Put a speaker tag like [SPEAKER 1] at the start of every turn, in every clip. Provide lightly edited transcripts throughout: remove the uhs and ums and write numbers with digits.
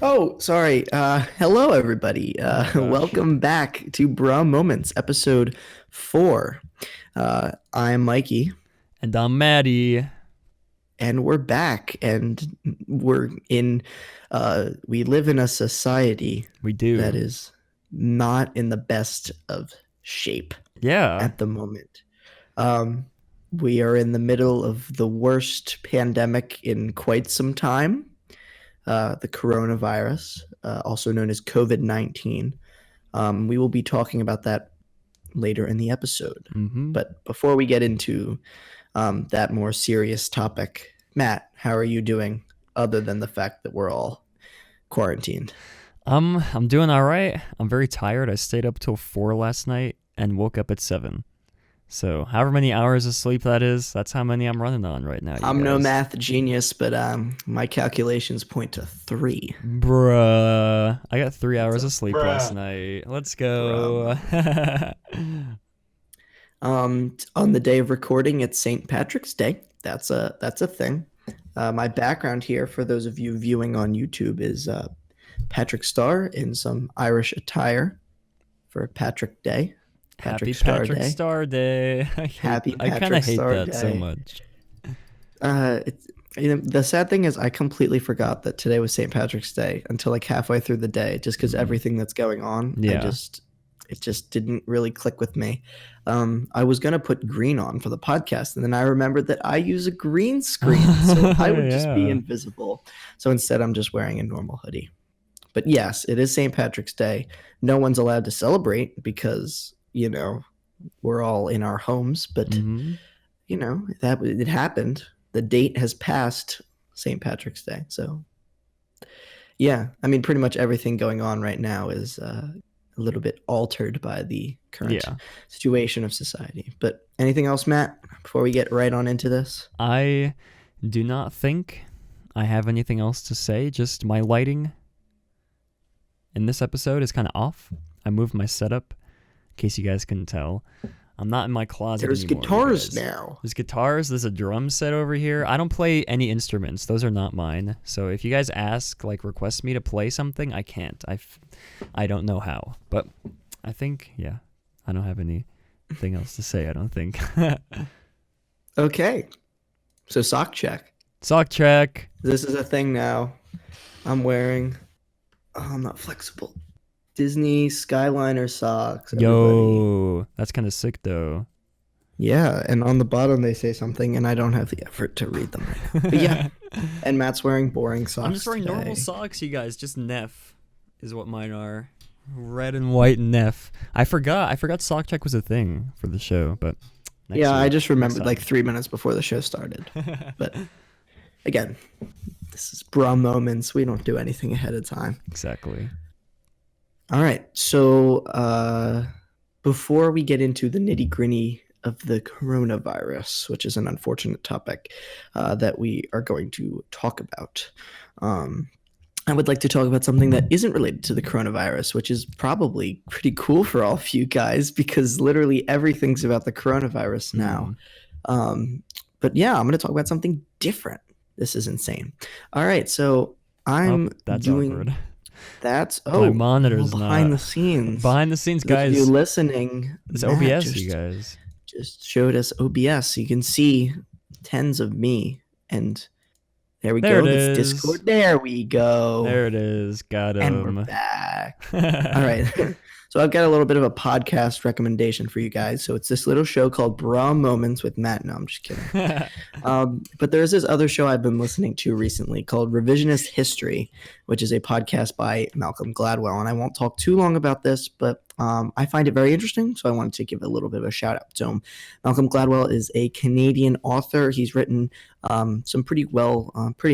[SPEAKER 1] Oh, sorry. Hello, everybody.
[SPEAKER 2] Oh my gosh.
[SPEAKER 1] Welcome back to Bra Moments, episode 4. I'm Mikey,
[SPEAKER 2] And I'm Matty.
[SPEAKER 1] and we're back, and we're in. We live in a society
[SPEAKER 2] We
[SPEAKER 1] that
[SPEAKER 2] do.
[SPEAKER 1] is not in the best of shape
[SPEAKER 2] Yeah.
[SPEAKER 1] at the moment. Um, we are in the middle of the worst pandemic in quite some time. The coronavirus, also known as COVID-19. We will be talking about that later in the episode.
[SPEAKER 2] Mm-hmm.
[SPEAKER 1] But before we get into that more serious topic, Matt, how are you doing other than the fact that we're all quarantined?
[SPEAKER 2] I'm doing all right. I'm very tired. I stayed up till 4 last night and woke up at 7. So, however many hours of sleep that is, that's how many I'm running on right now, you
[SPEAKER 1] I'm no
[SPEAKER 2] guys.
[SPEAKER 1] math genius, but my calculations point to 3.
[SPEAKER 2] Bruh. I got 3
[SPEAKER 1] It's
[SPEAKER 2] hours
[SPEAKER 1] a
[SPEAKER 2] of sleep last
[SPEAKER 1] bruh,
[SPEAKER 2] night. Let's
[SPEAKER 1] bruh
[SPEAKER 2] go.
[SPEAKER 1] moment. On the day of recording, it's St. Patrick's Day. That's a thing. My background here, for those of you viewing on YouTube, is Patrick Star in some Irish attire for Patrick Day,
[SPEAKER 2] Happy
[SPEAKER 1] Patrick Star
[SPEAKER 2] Patrick
[SPEAKER 1] Day.
[SPEAKER 2] Star Day.
[SPEAKER 1] Happy
[SPEAKER 2] I kind of
[SPEAKER 1] Patrick
[SPEAKER 2] hate
[SPEAKER 1] Star
[SPEAKER 2] that so
[SPEAKER 1] Day.
[SPEAKER 2] much.
[SPEAKER 1] It's the sad thing is I completely forgot that today was St. Patrick's Day until like halfway through the day, just because
[SPEAKER 2] Mm.
[SPEAKER 1] everything that's going on,
[SPEAKER 2] Yeah.
[SPEAKER 1] it just didn't really click with me. I was gonna put green on for the podcast, and then I remembered that I use a green screen, so I would just be
[SPEAKER 2] Yeah.
[SPEAKER 1] invisible. So instead, I'm just wearing a normal hoodie. But yes, it is St. Patrick's Day. No one's allowed to celebrate because we're all in our homes. But
[SPEAKER 2] Mm-hmm.
[SPEAKER 1] that it happened. The date has passed St. Patrick's Day. So yeah, I mean, pretty much everything going on right now is a little bit altered by the current
[SPEAKER 2] Yeah.
[SPEAKER 1] situation of society. But anything else, Matt, before we get right on into this?
[SPEAKER 2] I do not think I have anything else to say. Just my lighting in this episode is kind of off. I moved my setup, in case you guys couldn't tell. I'm not in my closet
[SPEAKER 1] There's
[SPEAKER 2] anymore, you
[SPEAKER 1] guitars
[SPEAKER 2] guys.
[SPEAKER 1] now.
[SPEAKER 2] There's guitars. There's a drum set over here. I don't play any instruments. Those are not mine. So if you guys ask, like, request me to play something, I can't. I don't know how. But I think, yeah, I don't have anything else to say, I don't think.
[SPEAKER 1] Okay, so sock check.
[SPEAKER 2] Sock check.
[SPEAKER 1] This is a thing now. I'm wearing. Oh, I'm not flexible. Disney Skyliner socks, everybody.
[SPEAKER 2] Yo, that's kind of sick, though.
[SPEAKER 1] Yeah, and on the bottom they say something, and I don't have the effort to read them right now. But yeah, and Matt's wearing boring socks
[SPEAKER 2] I'm just wearing
[SPEAKER 1] today.
[SPEAKER 2] normal socks, you guys. Just Neff is what mine are. Red and white Neff. I forgot sock check was a thing for the show, but next
[SPEAKER 1] Yeah, I
[SPEAKER 2] week,
[SPEAKER 1] just
[SPEAKER 2] next
[SPEAKER 1] remembered
[SPEAKER 2] time.
[SPEAKER 1] like 3 minutes before the show started. But again, this is bra moments. We don't do anything ahead of time.
[SPEAKER 2] Exactly.
[SPEAKER 1] All right, so before we get into the nitty gritty of the coronavirus, which is an unfortunate topic that we are going to talk about, I would like to talk about something that isn't related to the coronavirus, which is probably pretty cool for all of you guys because literally everything's about the coronavirus now. But yeah, I'm going to talk about something different. This is insane. All right, so I'm
[SPEAKER 2] That's
[SPEAKER 1] doing.
[SPEAKER 2] awkward.
[SPEAKER 1] That's
[SPEAKER 2] My monitor's
[SPEAKER 1] behind
[SPEAKER 2] not
[SPEAKER 1] the scenes.
[SPEAKER 2] behind the scenes,
[SPEAKER 1] For those of you
[SPEAKER 2] guys.
[SPEAKER 1] listening,
[SPEAKER 2] It's
[SPEAKER 1] Matt
[SPEAKER 2] OBS, you guys.
[SPEAKER 1] just showed us OBS. You can see tens of me, and there we
[SPEAKER 2] There
[SPEAKER 1] go.
[SPEAKER 2] it
[SPEAKER 1] That's
[SPEAKER 2] is.
[SPEAKER 1] Discord. There we go.
[SPEAKER 2] There it is. Got
[SPEAKER 1] And we're
[SPEAKER 2] him.
[SPEAKER 1] back. All right. So I've got a little bit of a podcast recommendation for you guys. So it's this little show called Bra Moments with Matt. No, I'm just kidding. But there's this other show I've been listening to recently called Revisionist History, which is a podcast by Malcolm Gladwell. And I won't talk too long about this, but I find it very interesting. So I wanted to give a little bit of a shout out to him. Malcolm Gladwell is a Canadian author. He's written some pretty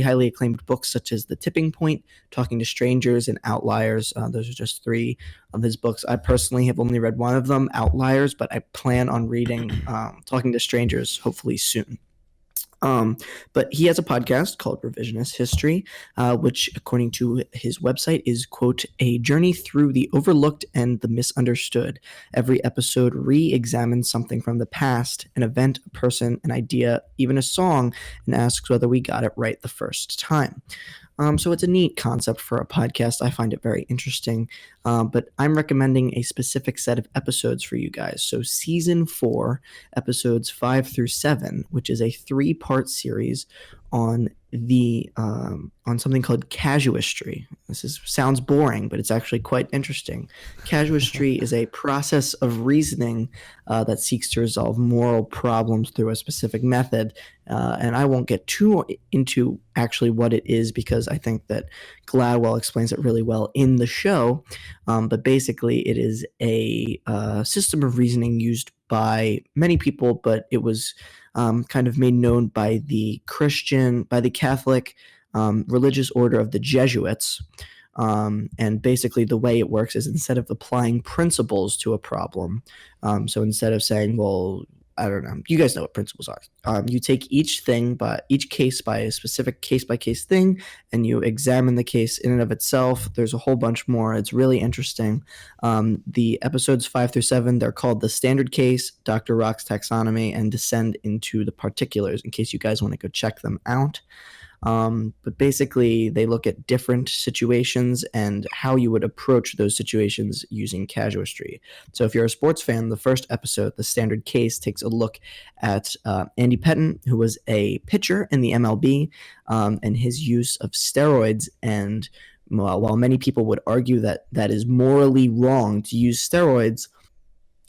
[SPEAKER 1] highly acclaimed books such as The Tipping Point, Talking to Strangers, and Outliers. Those are just 3 of his books. I personally have only read one of them, Outliers, but I plan on reading Talking to Strangers hopefully soon. But he has a podcast called Revisionist History, which, according to his website, is, quote, a journey through the overlooked and the misunderstood. Every episode re-examines something from the past, an event, a person, an idea, even a song, and asks whether we got it right the first time. So it's a neat concept for a podcast. I find it very interesting. But I'm recommending a specific set of episodes for you guys. So season 4, episodes 5 through 7, which is a 3-part series on on something called casuistry. Sounds boring, but it's actually quite interesting. Casuistry is a process of reasoning that seeks to resolve moral problems through a specific method. And I won't get too into actually what it is because I think that Gladwell explains it really well in the show. But basically, it is a system of reasoning used by many people, but it was kind of made known by the Catholic religious order of the Jesuits. And basically, the way it works is instead of applying principles to a problem, so instead of saying, well, I don't know, you guys know what principles are. You take each case by a specific case by case thing, and you examine the case in and of itself. There's a whole bunch more. It's really interesting. The episodes 5 through 7, they're called The Standard Case, Dr. Rock's Taxonomy, and Descend into the Particulars, in case you guys want to go check them out. But basically, they look at different situations and how you would approach those situations using casuistry. So if you're a sports fan, the first episode, The Standard Case, takes a look at Andy Pettin, who was a pitcher in the MLB, and his use of steroids. And while many people would argue that that is morally wrong to use steroids,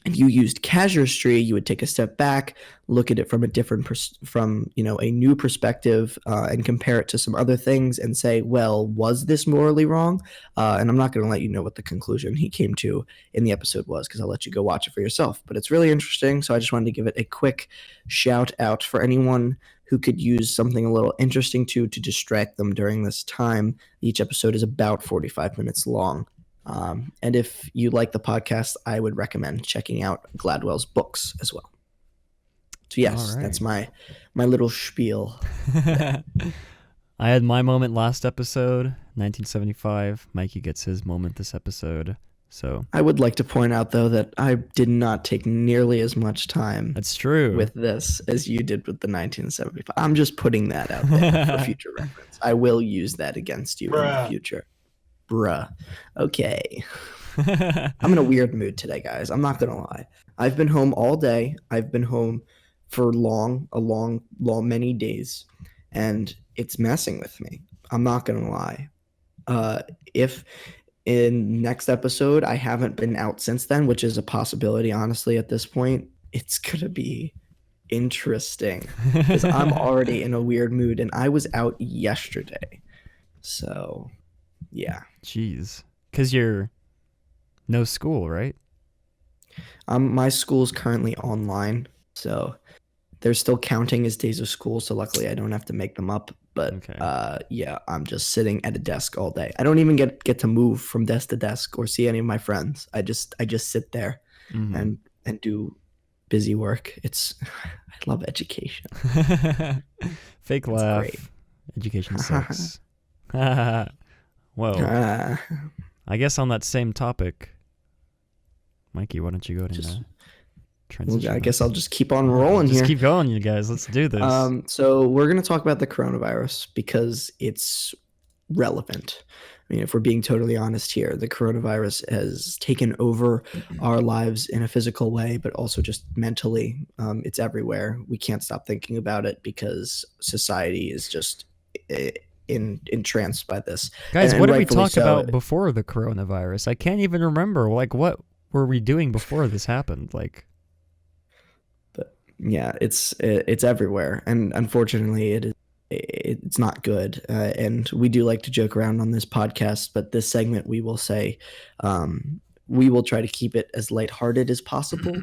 [SPEAKER 1] if you used casuistry, you would take a step back, look at it from a a new perspective, and compare it to some other things and say, well, was this morally wrong? And I'm not going to let you know what the conclusion he came to in the episode was because I'll let you go watch it for yourself. But it's really interesting, so I just wanted to give it a quick shout out for anyone who could use something a little interesting to distract them during this time. Each episode is about 45 minutes long. And if you like the podcast, I would recommend checking out Gladwell's books as well. So yes, that's my little spiel.
[SPEAKER 2] I had my moment last episode, 1975. Mikey gets his moment this episode. So
[SPEAKER 1] I would like to point out though that I did not take nearly as much time.
[SPEAKER 2] That's true.
[SPEAKER 1] With this as you did with the 1975. I'm just putting that out there for future reference. I will use that against you in the future. Bruh. Okay. I'm in a weird mood today, guys. I'm not gonna lie. I've been home all day. I've been home for many days, and it's messing with me. I'm not gonna lie. If in next episode I haven't been out since then, which is a possibility, honestly, at this point, it's gonna be interesting because I'm already in a weird mood, and I was out yesterday. So yeah.
[SPEAKER 2] Jeez. Because you're no school, right?
[SPEAKER 1] My school's currently online, so they're still counting as days of school, so luckily I don't have to make them up. But
[SPEAKER 2] okay.
[SPEAKER 1] Yeah, I'm just sitting at a desk all day. I don't even get to move from desk to desk or see any of my friends. I just sit there and do busy work. I love education.
[SPEAKER 2] Fake laugh. Great. Education sucks. Whoa. I guess on that same topic, Mikey, why don't you go to transition?
[SPEAKER 1] I guess I'll just keep on rolling here.
[SPEAKER 2] Just keep going, you guys. Let's do this.
[SPEAKER 1] So we're going to talk about the coronavirus because it's relevant. I mean, if we're being totally honest here, the coronavirus has taken over our lives in a physical way, but also just mentally. It's everywhere. We can't stop thinking about it because society is just entranced by this.
[SPEAKER 2] Guys, what did we talk about before the coronavirus? I can't even remember. Like, what were we doing before this happened? Like,
[SPEAKER 1] but yeah, it's everywhere, and unfortunately, it's not good. And we do like to joke around on this podcast, but this segment we will say, we will try to keep it as lighthearted as possible.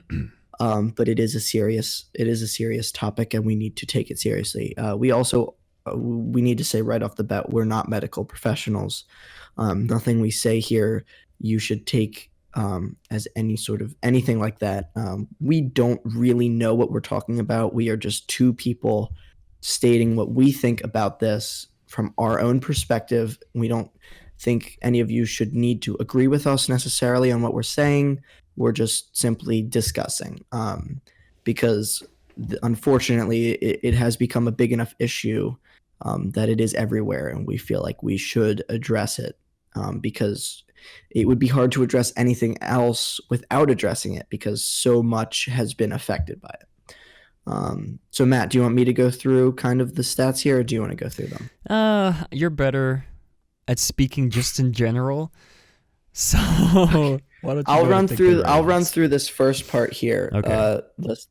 [SPEAKER 1] But it is a serious topic, and we need to take it seriously. We need to say right off the bat, we're not medical professionals. Nothing we say here you should take as any sort of anything like that. We don't really know what we're talking about. We are just two people stating what we think about this from our own perspective. We don't think any of you should need to agree with us necessarily on what we're saying. We're just simply discussing because unfortunately it has become a big enough issue that it is everywhere, and we feel like we should address it, because it would be hard to address anything else without addressing it, because so much has been affected by it. So Matt, do you want me to go through kind of the stats here, or do you want to go through them?
[SPEAKER 2] You're better at speaking just in general. So why don't you
[SPEAKER 1] I'll
[SPEAKER 2] go
[SPEAKER 1] run
[SPEAKER 2] take
[SPEAKER 1] through.
[SPEAKER 2] the
[SPEAKER 1] I'll run
[SPEAKER 2] reins?
[SPEAKER 1] through this first part here,
[SPEAKER 2] Okay.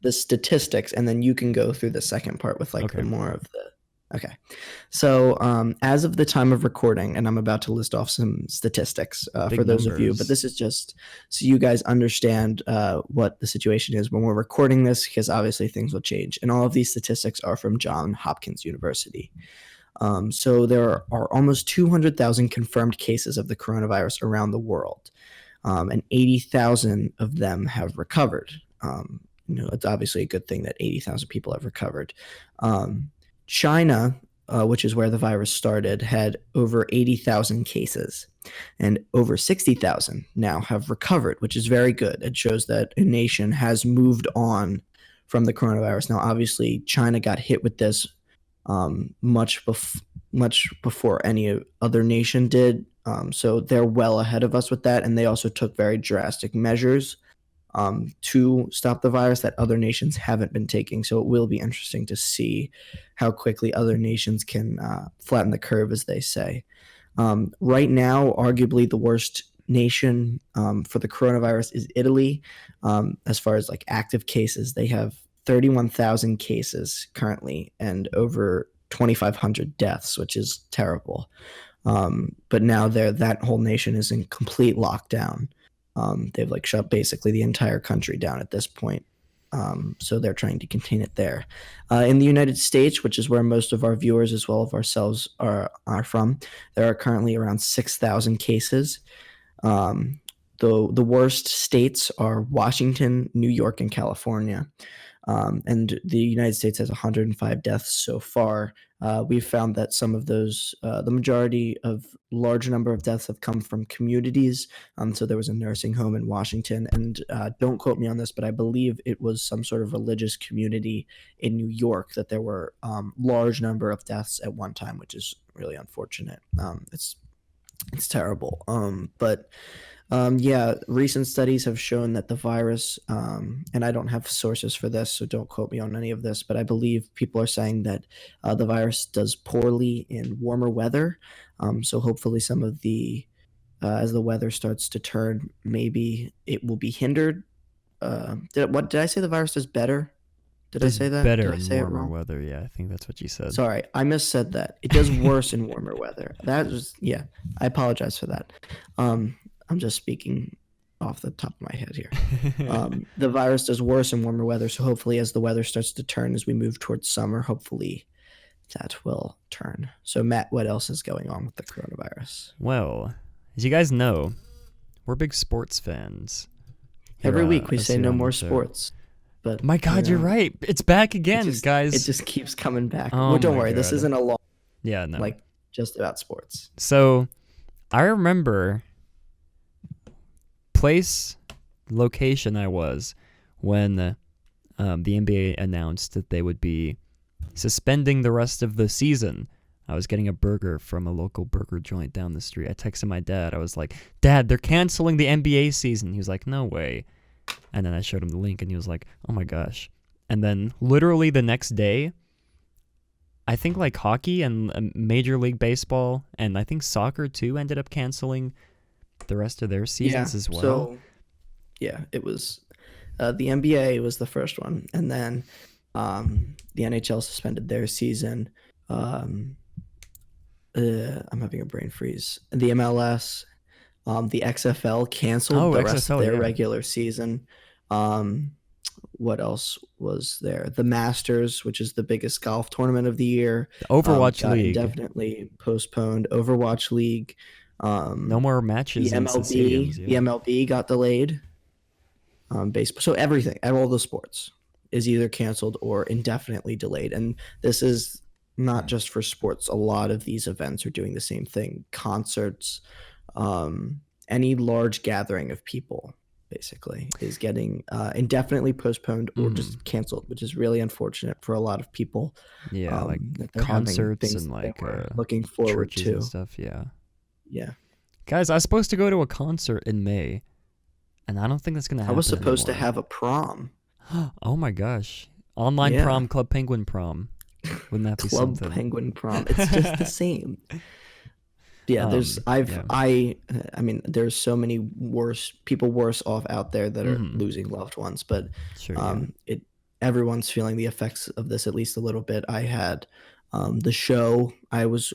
[SPEAKER 1] the statistics, and then you can go through the second part with like the
[SPEAKER 2] Okay.
[SPEAKER 1] more of the. Okay, so as of the time of recording, and I'm about to list off some statistics
[SPEAKER 2] Big
[SPEAKER 1] for those of you, but
[SPEAKER 2] numbers.
[SPEAKER 1] this is just so you guys understand what the situation is when we're recording this, because obviously things will change, and all of these statistics are from Johns Hopkins University. So there are almost 200,000 confirmed cases of the coronavirus around the world, and 80,000 of them have recovered. It's obviously a good thing that 80,000 people have recovered. China, which is where the virus started, had over 80,000 cases, and over 60,000 now have recovered, which is very good. It shows that a nation has moved on from the coronavirus. Now, obviously, China got hit with this much before any other nation did. So they're well ahead of us with that, and they also took very drastic measures to stop the virus that other nations haven't been taking. So it will be interesting to see how quickly other nations can flatten the curve, as they say. Right now, arguably the worst nation for the coronavirus is Italy. As far as like active cases, they have 31,000 cases currently and over 2,500 deaths, which is terrible. But now that whole nation is in complete lockdown. They've like shut basically the entire country down at this point. So they're trying to contain it there. In the United States, which is where most of our viewers as well as ourselves are from, there are currently around 6,000 cases. The worst states are Washington, New York, and California. And the United States has 105 deaths so far. We've found that some of those, the majority of large number of deaths have come from communities. So there was a nursing home in Washington, and don't quote me on this, but I believe it was some sort of religious community in New York that there were large number of deaths at one time, which is really unfortunate. It's terrible. But yeah, recent studies have shown that the virus, and I don't have sources for this, so don't quote me on any of this, but I believe people are saying that the virus does poorly in warmer weather. So hopefully, some of the as the weather starts to turn, maybe it will be hindered. Did I say the virus does better? Did I
[SPEAKER 2] Does
[SPEAKER 1] say that? Did
[SPEAKER 2] better
[SPEAKER 1] I
[SPEAKER 2] in
[SPEAKER 1] say it
[SPEAKER 2] warmer
[SPEAKER 1] wrong?
[SPEAKER 2] weather. Yeah, I think that's what you said.
[SPEAKER 1] Sorry, I missaid that. It does worse in warmer weather. That was, yeah. I apologize for that. Um, I'm just speaking off the top of my head here. The virus does worse in warmer weather, so hopefully, as the weather starts to turn as we move towards summer, hopefully that will turn. So, Matt, what else is going on with the coronavirus?
[SPEAKER 2] Well, as you guys know, we're big sports fans here,
[SPEAKER 1] Every week we
[SPEAKER 2] us
[SPEAKER 1] say
[SPEAKER 2] here
[SPEAKER 1] no
[SPEAKER 2] on the
[SPEAKER 1] more
[SPEAKER 2] show.
[SPEAKER 1] sports, but
[SPEAKER 2] My God, you're right. It's back again,
[SPEAKER 1] it
[SPEAKER 2] guys.
[SPEAKER 1] just keeps coming back.
[SPEAKER 2] Oh
[SPEAKER 1] Well, don't
[SPEAKER 2] my
[SPEAKER 1] worry, this
[SPEAKER 2] God.
[SPEAKER 1] isn't a long
[SPEAKER 2] Yeah, no.
[SPEAKER 1] like just about sports.
[SPEAKER 2] So I remember place, location I was when the NBA announced that they would be suspending the rest of the season. I was getting a burger from a local burger joint down the street. I texted my dad. I was like, Dad, they're canceling the NBA season. He was like, no way. And then I showed him the link, and he was like, oh my gosh. And then literally the next day, I think like hockey and Major League Baseball and I think soccer too ended up canceling the rest of their
[SPEAKER 1] Yeah.
[SPEAKER 2] seasons as well.
[SPEAKER 1] So yeah, it was the NBA was the first one, and then the NHL suspended their season. I'm having a brain freeze. The MLS, the XFL canceled
[SPEAKER 2] Oh,
[SPEAKER 1] the rest of
[SPEAKER 2] XFL,
[SPEAKER 1] their
[SPEAKER 2] yeah.
[SPEAKER 1] regular season. Um, what else was there? The Masters, which is the biggest golf tournament of the year,
[SPEAKER 2] The Overwatch
[SPEAKER 1] got
[SPEAKER 2] League.
[SPEAKER 1] indefinitely postponed. Overwatch League,
[SPEAKER 2] No more matches
[SPEAKER 1] the
[SPEAKER 2] in
[SPEAKER 1] MLB,
[SPEAKER 2] stadiums.
[SPEAKER 1] the
[SPEAKER 2] Yeah.
[SPEAKER 1] MLB got delayed. Baseball, so everything, all the sports, is either canceled or indefinitely delayed, and this is not just for sports. A lot of these events are doing the same thing. Concerts, any large gathering of people basically, is getting indefinitely postponed or just canceled, which is really unfortunate for a lot of people.
[SPEAKER 2] Yeah, like
[SPEAKER 1] That they're having
[SPEAKER 2] concerts
[SPEAKER 1] things
[SPEAKER 2] and
[SPEAKER 1] that they
[SPEAKER 2] like
[SPEAKER 1] were looking forward
[SPEAKER 2] churches
[SPEAKER 1] to.
[SPEAKER 2] and stuff. Yeah.
[SPEAKER 1] Yeah.
[SPEAKER 2] Guys, I was supposed to go to a concert in May, and I don't think that's gonna
[SPEAKER 1] I
[SPEAKER 2] happen
[SPEAKER 1] was supposed to
[SPEAKER 2] anymore.
[SPEAKER 1] have a prom.
[SPEAKER 2] Oh my gosh. Online
[SPEAKER 1] Yeah.
[SPEAKER 2] prom, Club Penguin prom. Wouldn't that be
[SPEAKER 1] Club
[SPEAKER 2] something?
[SPEAKER 1] Penguin prom. It's just the same. Yeah,
[SPEAKER 2] Yeah.
[SPEAKER 1] I mean, there's so many worse off out there that are
[SPEAKER 2] Mm-hmm.
[SPEAKER 1] losing loved ones, but
[SPEAKER 2] Sure, yeah.
[SPEAKER 1] it everyone's feeling the effects of this at least a little bit. I had the show I was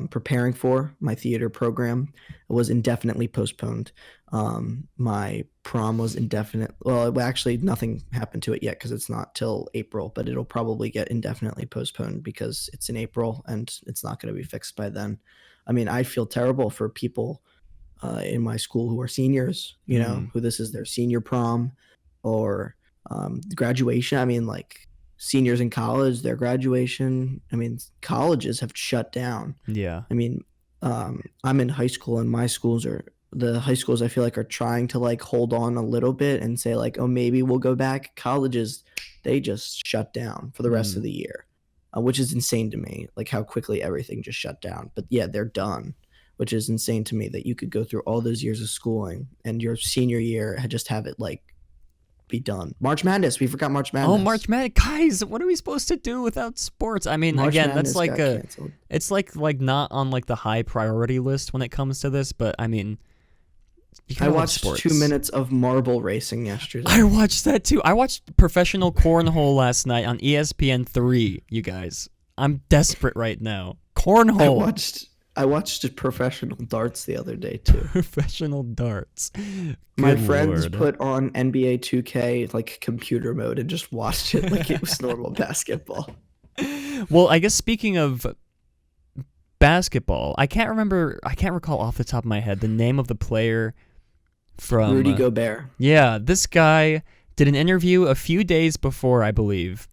[SPEAKER 1] preparing for, my theater program, was indefinitely postponed. My prom was indefinite. Well, actually, nothing happened to it yet because it's not till April, but it'll probably get indefinitely postponed because it's in April and it's not going to be fixed by then. I mean, I feel terrible for people in my school who are seniors,
[SPEAKER 2] Mm-hmm.
[SPEAKER 1] who this is their senior prom or graduation. I mean, like seniors in college, their graduation. I mean, colleges have shut down.
[SPEAKER 2] Yeah.
[SPEAKER 1] I mean, I'm in high school, and the high schools I feel like are trying to like hold on a little bit and say like, oh, maybe we'll go back. Colleges, they just shut down for the rest of the year, which is insane to me. Like how quickly everything just shut down. But yeah, they're done, which is insane to me that you could go through all those years of schooling and your senior year just have it like be done. March Madness, we forgot March Madness.
[SPEAKER 2] Oh, March Madness, guys! What are we supposed to do without sports? I mean,
[SPEAKER 1] March
[SPEAKER 2] again,
[SPEAKER 1] Madness
[SPEAKER 2] that's like
[SPEAKER 1] got canceled.
[SPEAKER 2] it's like not on like the high priority list when it comes to this. But I mean, you
[SPEAKER 1] I
[SPEAKER 2] gotta love
[SPEAKER 1] watched
[SPEAKER 2] sports.
[SPEAKER 1] 2 minutes of marble racing yesterday.
[SPEAKER 2] I watched that too. I watched professional cornhole last night on ESPN3. You guys, I'm desperate right now. Cornhole.
[SPEAKER 1] I watched professional darts the other day too.
[SPEAKER 2] Professional darts.
[SPEAKER 1] My
[SPEAKER 2] Good
[SPEAKER 1] friends
[SPEAKER 2] Lord.
[SPEAKER 1] put on NBA 2K like computer mode and just watched it like it was normal basketball.
[SPEAKER 2] Well, I guess speaking of basketball, I can't recall off the top of my head the name of the player from
[SPEAKER 1] Rudy Gobert.
[SPEAKER 2] Yeah, this guy did an interview a few days before, I believe,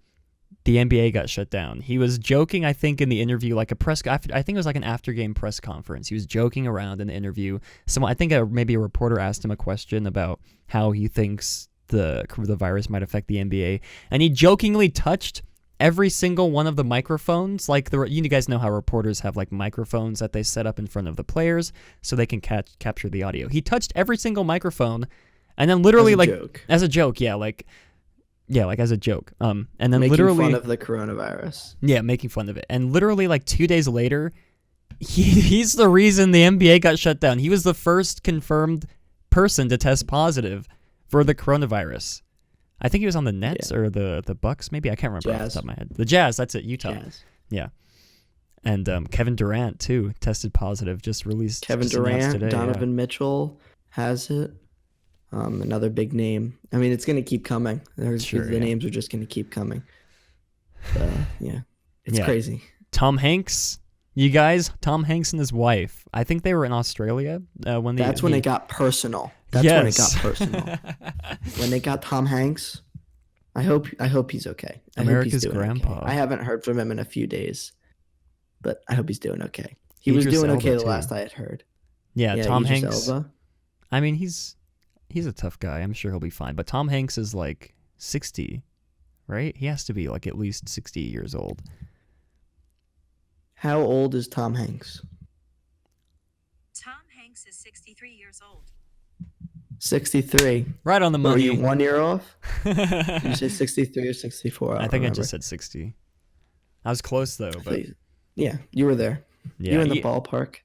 [SPEAKER 2] the NBA got shut down. He was joking, I think, in the interview, like I think it was like an after-game press conference. He was joking around in the interview. Maybe a reporter asked him a question about how he thinks the virus might affect the NBA, and he jokingly touched every single one of the microphones. Like you guys know how reporters have like microphones that they set up in front of the players so they can capture the audio. He touched every single microphone, and then literally as a joke, as a joke. And then
[SPEAKER 1] making
[SPEAKER 2] literally
[SPEAKER 1] fun of the coronavirus.
[SPEAKER 2] Yeah, making fun of it. And literally like 2 days later, he's the reason the NBA got shut down. He was the first confirmed person to test positive for the coronavirus. I think he was on the Nets or the Bucks, maybe. I can't remember off the top of my head. The Jazz, that's it, Utah.
[SPEAKER 1] Jazz.
[SPEAKER 2] Yeah. And Kevin Durant, too, tested positive, just released.
[SPEAKER 1] Kevin Durant, today, Donovan Mitchell has it. Another big name. I mean, it's going to keep coming. The names are just going to keep coming. It's crazy.
[SPEAKER 2] Tom Hanks, you guys, Tom Hanks and his wife. I think they were in Australia when
[SPEAKER 1] That's when it got personal. When it got personal. When they got Tom Hanks, I hope he's okay.
[SPEAKER 2] America's grandpa.
[SPEAKER 1] Okay. I haven't heard from him in a few days, but I hope he's doing okay. He was doing okay the last I had heard.
[SPEAKER 2] Yeah, Tom
[SPEAKER 1] Idris
[SPEAKER 2] Hanks.
[SPEAKER 1] Elba.
[SPEAKER 2] I mean, he's a tough guy. I'm sure he'll be fine. But Tom Hanks is like 60, right? He has to be like at least 60 years old.
[SPEAKER 1] How old is Tom Hanks?
[SPEAKER 3] Tom Hanks is 63 years old.
[SPEAKER 1] 63.
[SPEAKER 2] Right on the money.
[SPEAKER 1] Are you 1 year off? Did you say 63 or 64?
[SPEAKER 2] I think I just said 60. I was close though, but
[SPEAKER 1] yeah, you were there.
[SPEAKER 2] Yeah,
[SPEAKER 1] you were in the ballpark.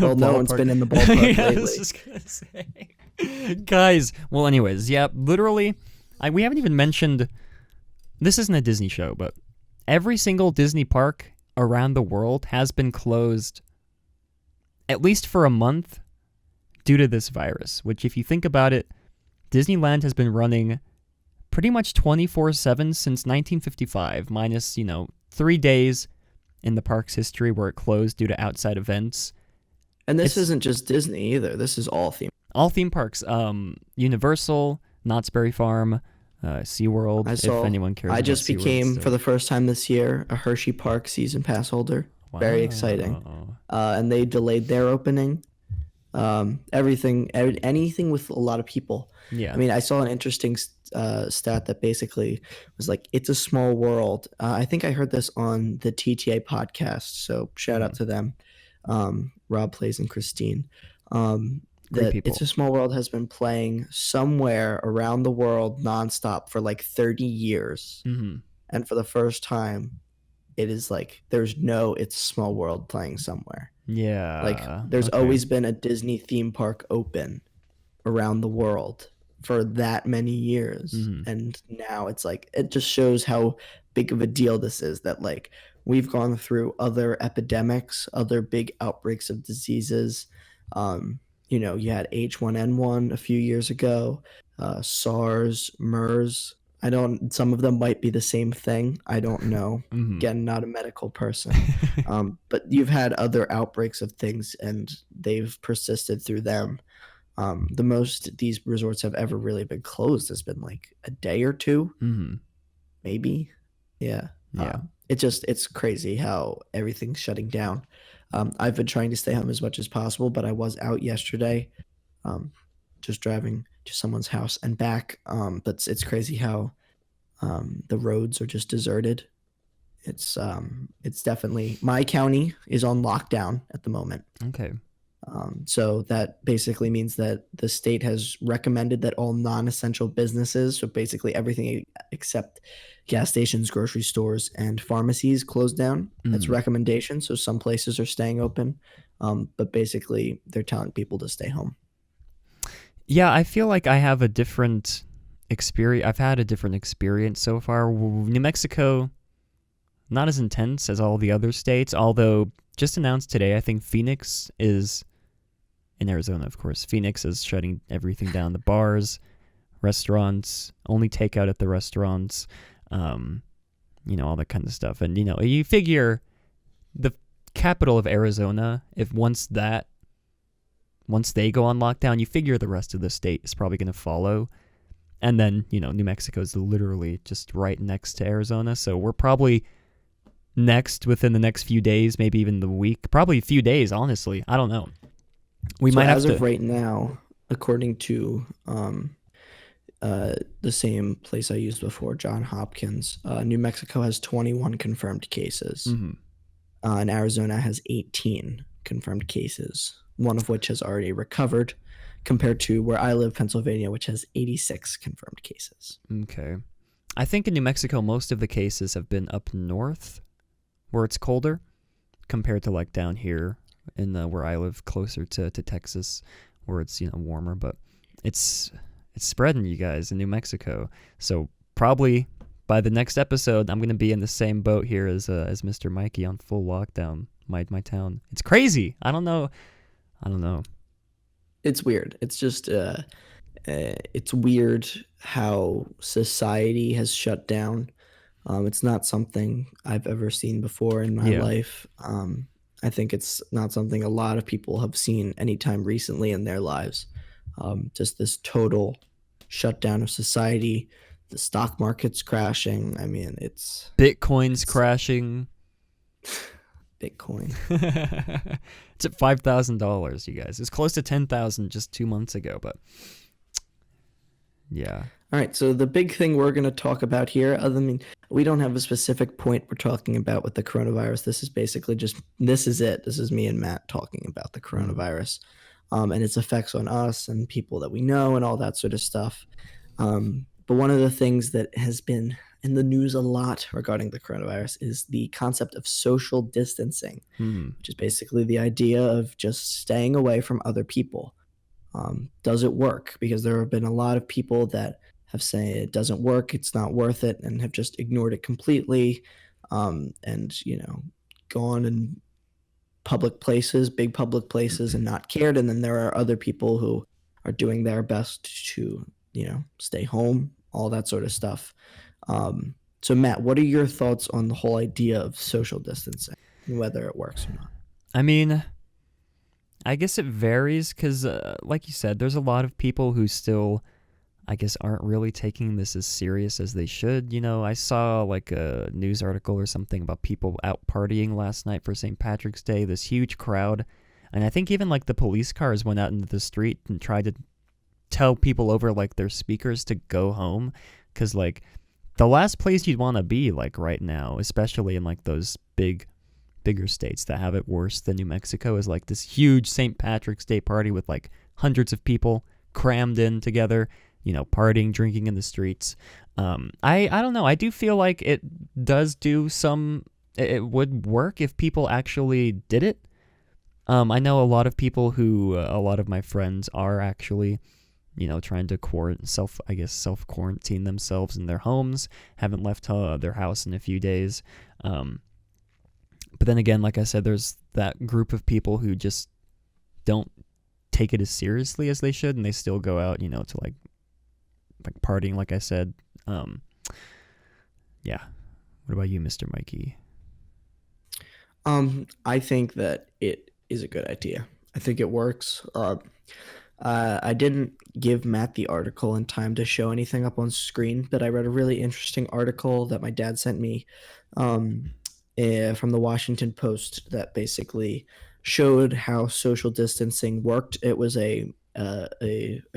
[SPEAKER 1] Well, no one's been in the ballpark lately.
[SPEAKER 2] I was just gonna say, guys. Well, anyways, yeah, literally, we haven't even mentioned. This isn't a Disney show, but every single Disney park around the world has been closed, at least for a month, due to this virus. Which, if you think about it, Disneyland has been running pretty much 24/7 since 1955, minus 3 days in the park's history where it closed due to outside events.
[SPEAKER 1] And this isn't just Disney either. This is all theme.
[SPEAKER 2] All theme parks. Universal, Knott's Berry Farm, SeaWorld, if anyone cares.
[SPEAKER 1] I just became, for the first time this year, a Hershey Park season pass holder. Wow. Very exciting. And they delayed their opening anything with a lot of people.
[SPEAKER 2] Yeah.
[SPEAKER 1] I mean, I saw an interesting stat that basically was like, it's a small world. I think I heard this on the TTA podcast, so shout out to them. Rob Plays and Christine.
[SPEAKER 2] Great
[SPEAKER 1] That
[SPEAKER 2] people.
[SPEAKER 1] It's a Small World has been playing somewhere around the world nonstop for like 30 years.
[SPEAKER 2] Mm-hmm.
[SPEAKER 1] And for the first time, it is like there's no It's a Small World playing somewhere.
[SPEAKER 2] Yeah.
[SPEAKER 1] Like there's
[SPEAKER 2] okay.
[SPEAKER 1] always been a Disney theme park open around the world for that many years.
[SPEAKER 2] Mhm.
[SPEAKER 1] And now it's like it just shows how big of a deal this is, that like we've gone through other epidemics, other big outbreaks of diseases. You had H1N1 a few years ago, SARS, MERS. Some of them might be the same thing. I don't know.
[SPEAKER 2] Mhm.
[SPEAKER 1] Again, not a medical person. But you've had other outbreaks of things and they've persisted through them. The most these resorts have ever really been closed has been like a day or two,
[SPEAKER 2] Mhm.
[SPEAKER 1] maybe. Yeah.
[SPEAKER 2] Yeah.
[SPEAKER 1] It's crazy how everything's shutting down. I've been trying to stay home as much as possible, but I was out yesterday, just driving to someone's house and back. But it's crazy how the roads are just deserted. It's definitely, my county is on lockdown at the moment.
[SPEAKER 2] Okay.
[SPEAKER 1] So that basically means that the state has recommended that all non-essential businesses, so basically everything except gas stations, grocery stores, and pharmacies, close down. That's a
[SPEAKER 2] Mhm.
[SPEAKER 1] recommendation. So some places are staying open, but basically they're telling people to stay home.
[SPEAKER 2] Yeah, I feel like I have a different experience. I've had a different experience so far. New Mexico, not as intense as all the other states, although just announced today, I think Phoenix is, in Arizona, of course, Phoenix is shutting everything down. The bars, restaurants, only takeout at the restaurants, all that kind of stuff. And, you figure the capital of Arizona, if once they go on lockdown, you figure the rest of the state is probably going to follow. And then, New Mexico is literally just right next to Arizona. So we're probably next within the next few days, maybe even the week, probably a few days, honestly. I don't know. We might have
[SPEAKER 1] as
[SPEAKER 2] to.
[SPEAKER 1] of right now, according to the same place I used before, John Hopkins, New Mexico has 21 confirmed cases.
[SPEAKER 2] Mhm.
[SPEAKER 1] And Arizona has 18 confirmed cases, one of which has already recovered, compared to where I live, Pennsylvania, which has 86 confirmed cases.
[SPEAKER 2] Okay. I think in New Mexico, most of the cases have been up north, where it's colder, compared to like down here in where I live, closer to Texas, where it's warmer. But it's spreading, you guys, in New Mexico. So probably by the next episode, I'm gonna be in the same boat here as Mr. Mikey on full lockdown. My town. It's crazy. I don't know.
[SPEAKER 1] It's weird. It's just it's weird how society has shut down. It's not something I've ever seen before in my
[SPEAKER 2] Yeah.
[SPEAKER 1] life. I think it's not something a lot of people have seen anytime recently in their lives. Just this total shutdown of society. The stock market's crashing. I mean,
[SPEAKER 2] Bitcoin's crashing.
[SPEAKER 1] Bitcoin.
[SPEAKER 2] It's at $5,000, you guys. It's close to 10,000 just 2 months ago, but yeah.
[SPEAKER 1] All right, so the big thing we're going to talk about here, we don't have a specific point we're talking about with the coronavirus. This is basically this is it. This is me and Matt talking about the coronavirus and its effects on us and people that we know and all that sort of stuff. But one of the things that has been in the news a lot regarding the coronavirus is the concept of social distancing, which is basically the idea of just staying away from other people. Does it work? Because there have been a lot of people that have said it doesn't work, it's not worth it, and have just ignored it completely, and gone in public places, big public places, and not cared. And then there are other people who are doing their best to stay home, all that sort of stuff. So Matt, what are your thoughts on the whole idea of social distancing, whether it works or not?
[SPEAKER 2] I mean, I guess it varies because, like you said, there's a lot of people who still, I guess, aren't really taking this as serious as they should. I saw like a news article or something about people out partying last night for St. Patrick's Day, this huge crowd, And I think even like the police cars went out into the street and tried to tell people over like their speakers to go home, because like the last place you'd want to be like right now, especially in like those bigger states that have it worse than New Mexico, is like this huge St. Patrick's Day party with like hundreds of people crammed in together, partying, drinking in the streets. I don't know. I do feel like it does do some. It would work if people actually did it. I know a lot of my friends are actually, trying to self quarantine themselves in their homes, haven't left their house in a few days. But then again, like I said, there's that group of people who just don't take it as seriously as they should, and they still go out, to like partying, like I said. Yeah. What about you, Mr. Mikey?
[SPEAKER 1] I think that it is a good idea. I think it works. I didn't give Matt the article in time to show anything up on screen, but I read a really interesting article that my dad sent me from the Washington Post that basically showed how social distancing worked. It was a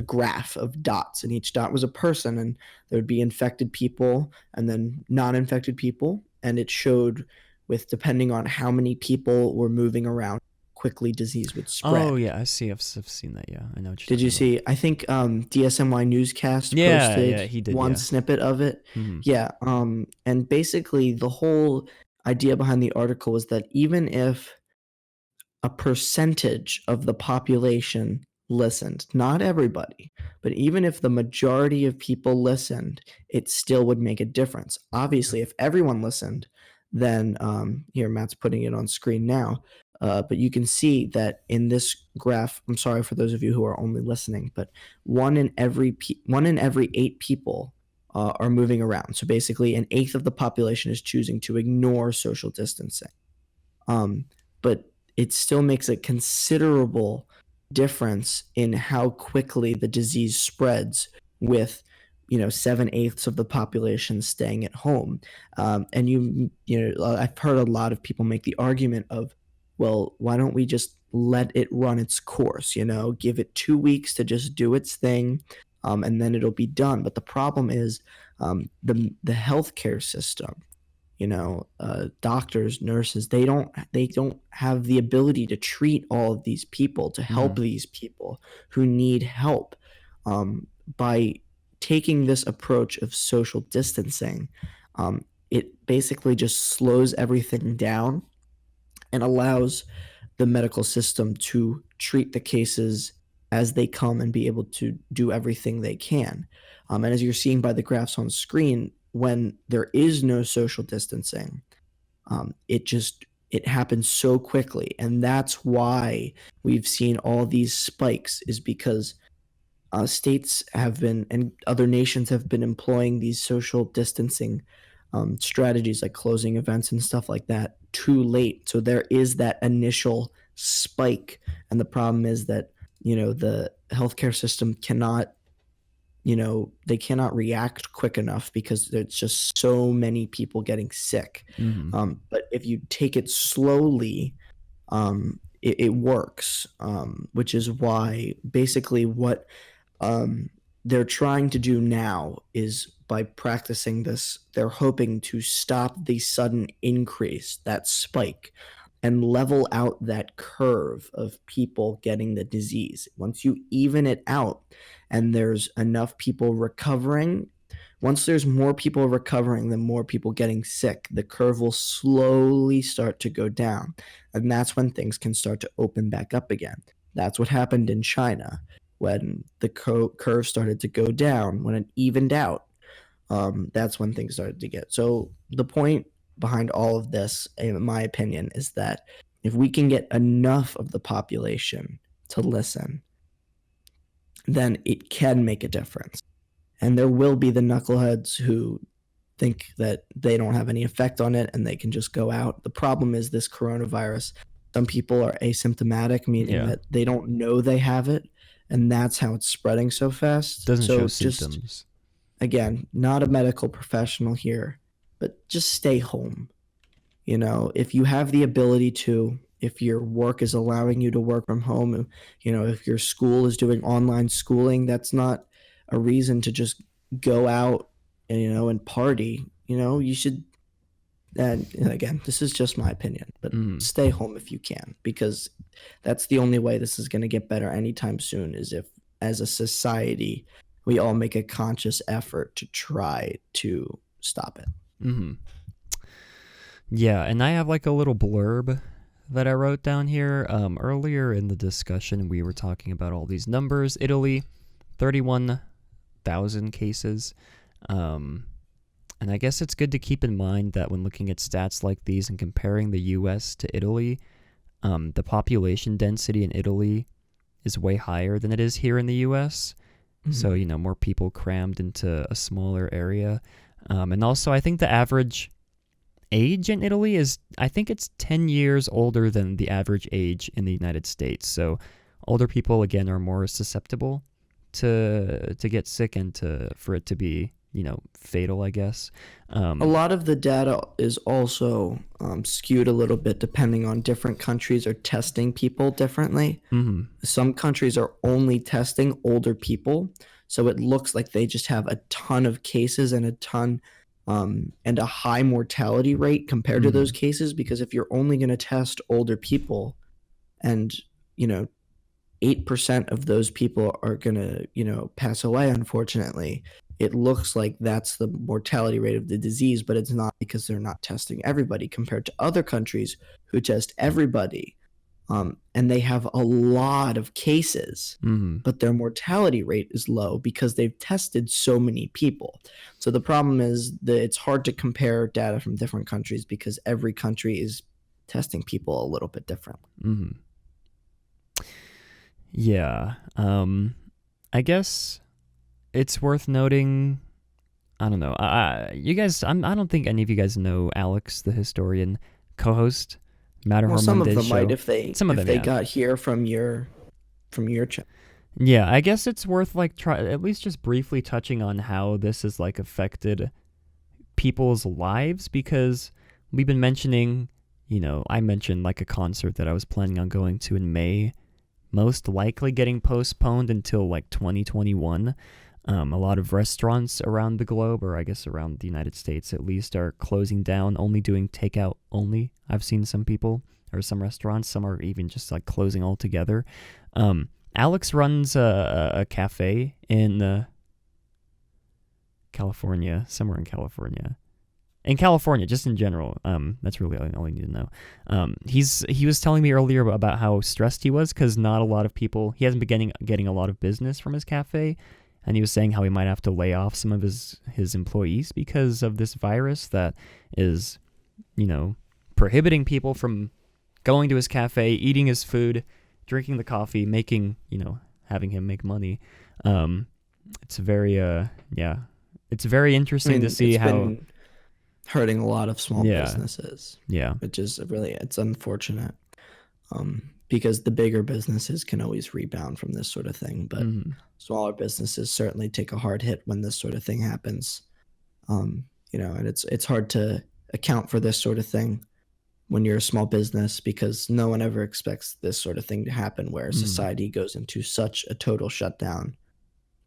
[SPEAKER 1] graph of dots, and each dot was a person, and there would be infected people and then non-infected people, and it showed with depending on how many people were moving around, quickly disease would spread.
[SPEAKER 2] Oh yeah, I've seen that. Yeah, I know what you're
[SPEAKER 1] Did you
[SPEAKER 2] talking
[SPEAKER 1] see? I think DSMY Newscast
[SPEAKER 2] about. Yeah,
[SPEAKER 1] posted
[SPEAKER 2] he did.
[SPEAKER 1] one
[SPEAKER 2] Yeah.
[SPEAKER 1] snippet of it.
[SPEAKER 2] Mhm.
[SPEAKER 1] Yeah. And basically the whole idea behind the article was that even if a percentage of the population listened, not everybody, but even if the majority of people listened, it still would make a difference. Obviously, if everyone listened, then here Matt's putting it on screen now. But you can see that in this graph, I'm sorry for those of you who are only listening, but one in every 8 people are moving around. So basically, an eighth of the population is choosing to ignore social distancing. But it still makes a considerable difference in how quickly the disease spreads with 7/8 of the population staying at home. And I've heard a lot of people make the argument of, well, why don't we just let it run its course, give it 2 weeks to just do its thing, and then it'll be done. But the problem is the healthcare system, doctors, nurses, they don't have the ability to treat all of these people, to help these people who need help. By taking this approach of social distancing, it basically just slows everything down and allows the medical system to treat the cases as they come and be able to do everything they can. And as you're seeing by the graphs on screen, when there is no social distancing, it happens so quickly, and that's why we've seen all these spikes. Is because states have been and other nations have been employing these social distancing strategies like closing events and stuff like that too late. So there is that initial spike, and the problem is that the healthcare system cannot they cannot react quick enough because there's just so many people getting sick. But if you take it slowly, it works, which is why basically what they're trying to do now is by practicing this, they're hoping to stop the sudden increase, that spike, and level out that curve of people getting the disease. Once you even it out and there's enough people recovering, once there's more people recovering than more people getting sick, the curve will slowly start to go down. And that's when things can start to open back up again. That's what happened in China when the curve started to go down, when it evened out. That's when things started to get. So the point behind all of this, in my opinion, is that if we can get enough of the population to listen, then it can make a difference. And there will be the knuckleheads who think that they don't have any effect on it and they can just go out. The problem is this coronavirus. Some people are asymptomatic, meaning that they don't know they have it, and that's how it's spreading so fast.
[SPEAKER 2] Doesn't
[SPEAKER 1] so
[SPEAKER 2] show
[SPEAKER 1] just,
[SPEAKER 2] symptoms.
[SPEAKER 1] Again, not a medical professional here, but just stay home. If you have the ability to, if your work is allowing you to work from home, if your school is doing online schooling, that's not a reason to just go out and party. You should. And again, this is just my opinion, but stay home if you can, because that's the only way this is going to get better anytime soon, is if, as a society, we all make a conscious effort to try to stop it.
[SPEAKER 2] Mm-hmm. Yeah, and I have like a little blurb that I wrote down here. Earlier in the discussion, we were talking about all these numbers. Italy, 31,000 cases. And I guess it's good to keep in mind that when looking at stats like these and comparing the U.S. to Italy, the population density in Italy is way higher than it is here in the U.S. Mm-hmm. So, more people crammed into a smaller area. And also, I think the average age in Italy I think it's 10 years older than the average age in the United States. So older people, again, are more susceptible to get sick and for it to be fatal, I guess.
[SPEAKER 1] A lot of the data is also skewed a little bit depending on different countries are testing people differently. Mm-hmm. Some countries are only testing older people, so it looks like they just have a ton of cases and a high mortality rate compared to those cases, because if you're only going to test older people and 8% of those people are going to pass away, unfortunately, it looks like that's the mortality rate of the disease, but it's not, because they're not testing everybody compared to other countries who test everybody. And they have a lot of cases, but their mortality rate is low because they've tested so many people. So the problem is that it's hard to compare data from different countries because every country is testing people a little bit different.
[SPEAKER 2] Mm-hmm. Yeah. I guess it's worth noting, I don't know, you guys, I don't think any of you guys know Alex, the historian, co-host, Matterhorn
[SPEAKER 1] some
[SPEAKER 2] Monday's
[SPEAKER 1] of them
[SPEAKER 2] show.
[SPEAKER 1] might if they got here from your channel.
[SPEAKER 2] Yeah, I guess it's worth at least just briefly touching on how this has affected people's lives, because we've been mentioning, I mentioned a concert that I was planning on going to in May, most likely getting postponed until 2021. A lot of restaurants around the globe, or I guess around the United States at least, are closing down, only doing takeout only. I've seen some people, or some restaurants, some are even just closing altogether. Alex runs a cafe in California, somewhere in California. In California, just in general. That's really all I need to know. He was telling me earlier about how stressed he was because not a lot of people, he hasn't been getting a lot of business from his cafe. And he was saying how he might have to lay off some of his employees because of this virus that is, prohibiting people from going to his cafe, eating his food, drinking the coffee, having him make money. It's very, it's very interesting to see how
[SPEAKER 1] hurting a lot of small businesses.
[SPEAKER 2] Yeah.
[SPEAKER 1] Which is it's unfortunate. Because the bigger businesses can always rebound from this sort of thing, but smaller businesses certainly take a hard hit when this sort of thing happens. And it's hard to account for this sort of thing when you're a small business, because no one ever expects this sort of thing to happen, where society goes into such a total shutdown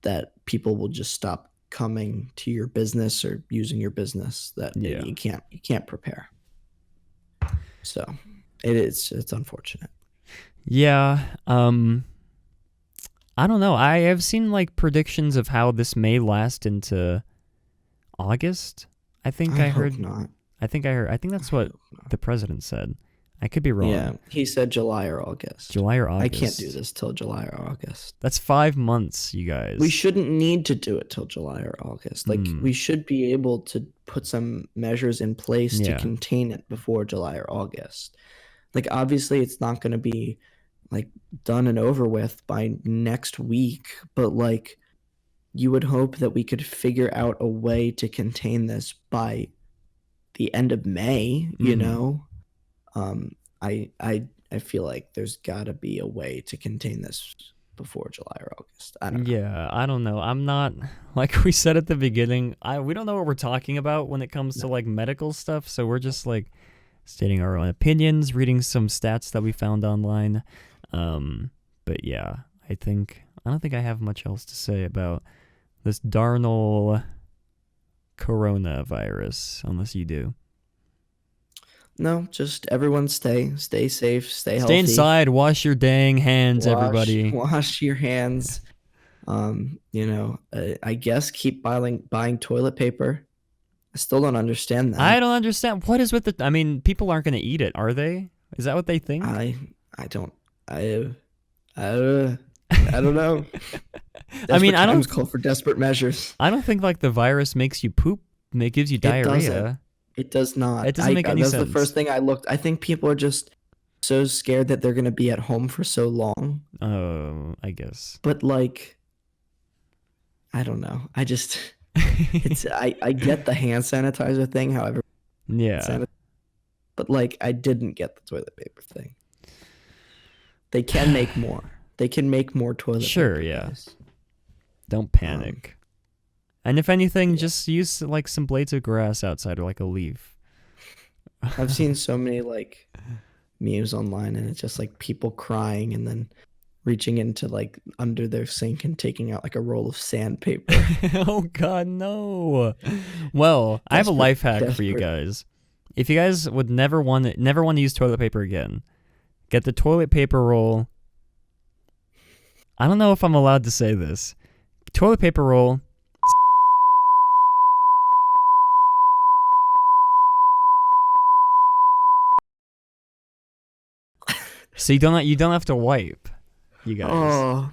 [SPEAKER 1] that people will just stop coming to your business or using your business, that you can't prepare. So it's unfortunate.
[SPEAKER 2] Yeah, I don't know. I have seen predictions of how this may last into August. I think I heard.
[SPEAKER 1] Hope not.
[SPEAKER 2] I think that's what the president said. I could be wrong.
[SPEAKER 1] Yeah, he said July or August.
[SPEAKER 2] July or August.
[SPEAKER 1] I can't do this till July or August.
[SPEAKER 2] That's 5 months, you guys.
[SPEAKER 1] We shouldn't need to do it till July or August. We should be able to put some measures in place to contain it before July or August. Obviously, it's not going to be done and over with by next week, but you would hope that we could figure out a way to contain this by the end of May. I feel like there's got to be a way to contain this before July or August. I don't know.
[SPEAKER 2] Yeah, I don't know. I'm not, like we said at the beginning, we don't know what we're talking about when it comes to medical stuff, so we're just stating our own opinions, reading some stats that we found online. But yeah, I don't think I have much else to say about this darnel coronavirus, unless you do.
[SPEAKER 1] No, just everyone stay safe, stay healthy.
[SPEAKER 2] Stay inside, wash your dang hands, everybody.
[SPEAKER 1] Wash your hands. I guess keep buying toilet paper. I still don't understand that.
[SPEAKER 2] I don't understand. What is with the... I mean, people aren't going to eat it, are they? Is that what they think?
[SPEAKER 1] I don't know.
[SPEAKER 2] I mean, I don't
[SPEAKER 1] times call for desperate measures.
[SPEAKER 2] I don't think like the virus makes you poop. It gives you diarrhea.
[SPEAKER 1] It does not.
[SPEAKER 2] It doesn't make any sense.
[SPEAKER 1] That's the first thing I looked. I think people are just so scared that they're going to be at home for so long.
[SPEAKER 2] Oh, I guess.
[SPEAKER 1] But like, I don't know. I just, I get the hand sanitizer thing. However,
[SPEAKER 2] yeah.
[SPEAKER 1] But like, I didn't get the toilet paper thing. They can make more. They can make more toilet paper.
[SPEAKER 2] Sure, yeah.
[SPEAKER 1] Guys.
[SPEAKER 2] Don't panic. And if anything, just use like some blades of grass outside or like a leaf.
[SPEAKER 1] I've seen so many like memes online, and it's just like people crying and then reaching into like under their sink and taking out like a roll of sandpaper.
[SPEAKER 2] Oh God, no! Well, I have a life hack for you guys. If you guys would never want to use toilet paper again, get the toilet paper roll. I don't know if I'm allowed to say this. Toilet paper roll. So you don't have to wipe, you guys.
[SPEAKER 1] Oh,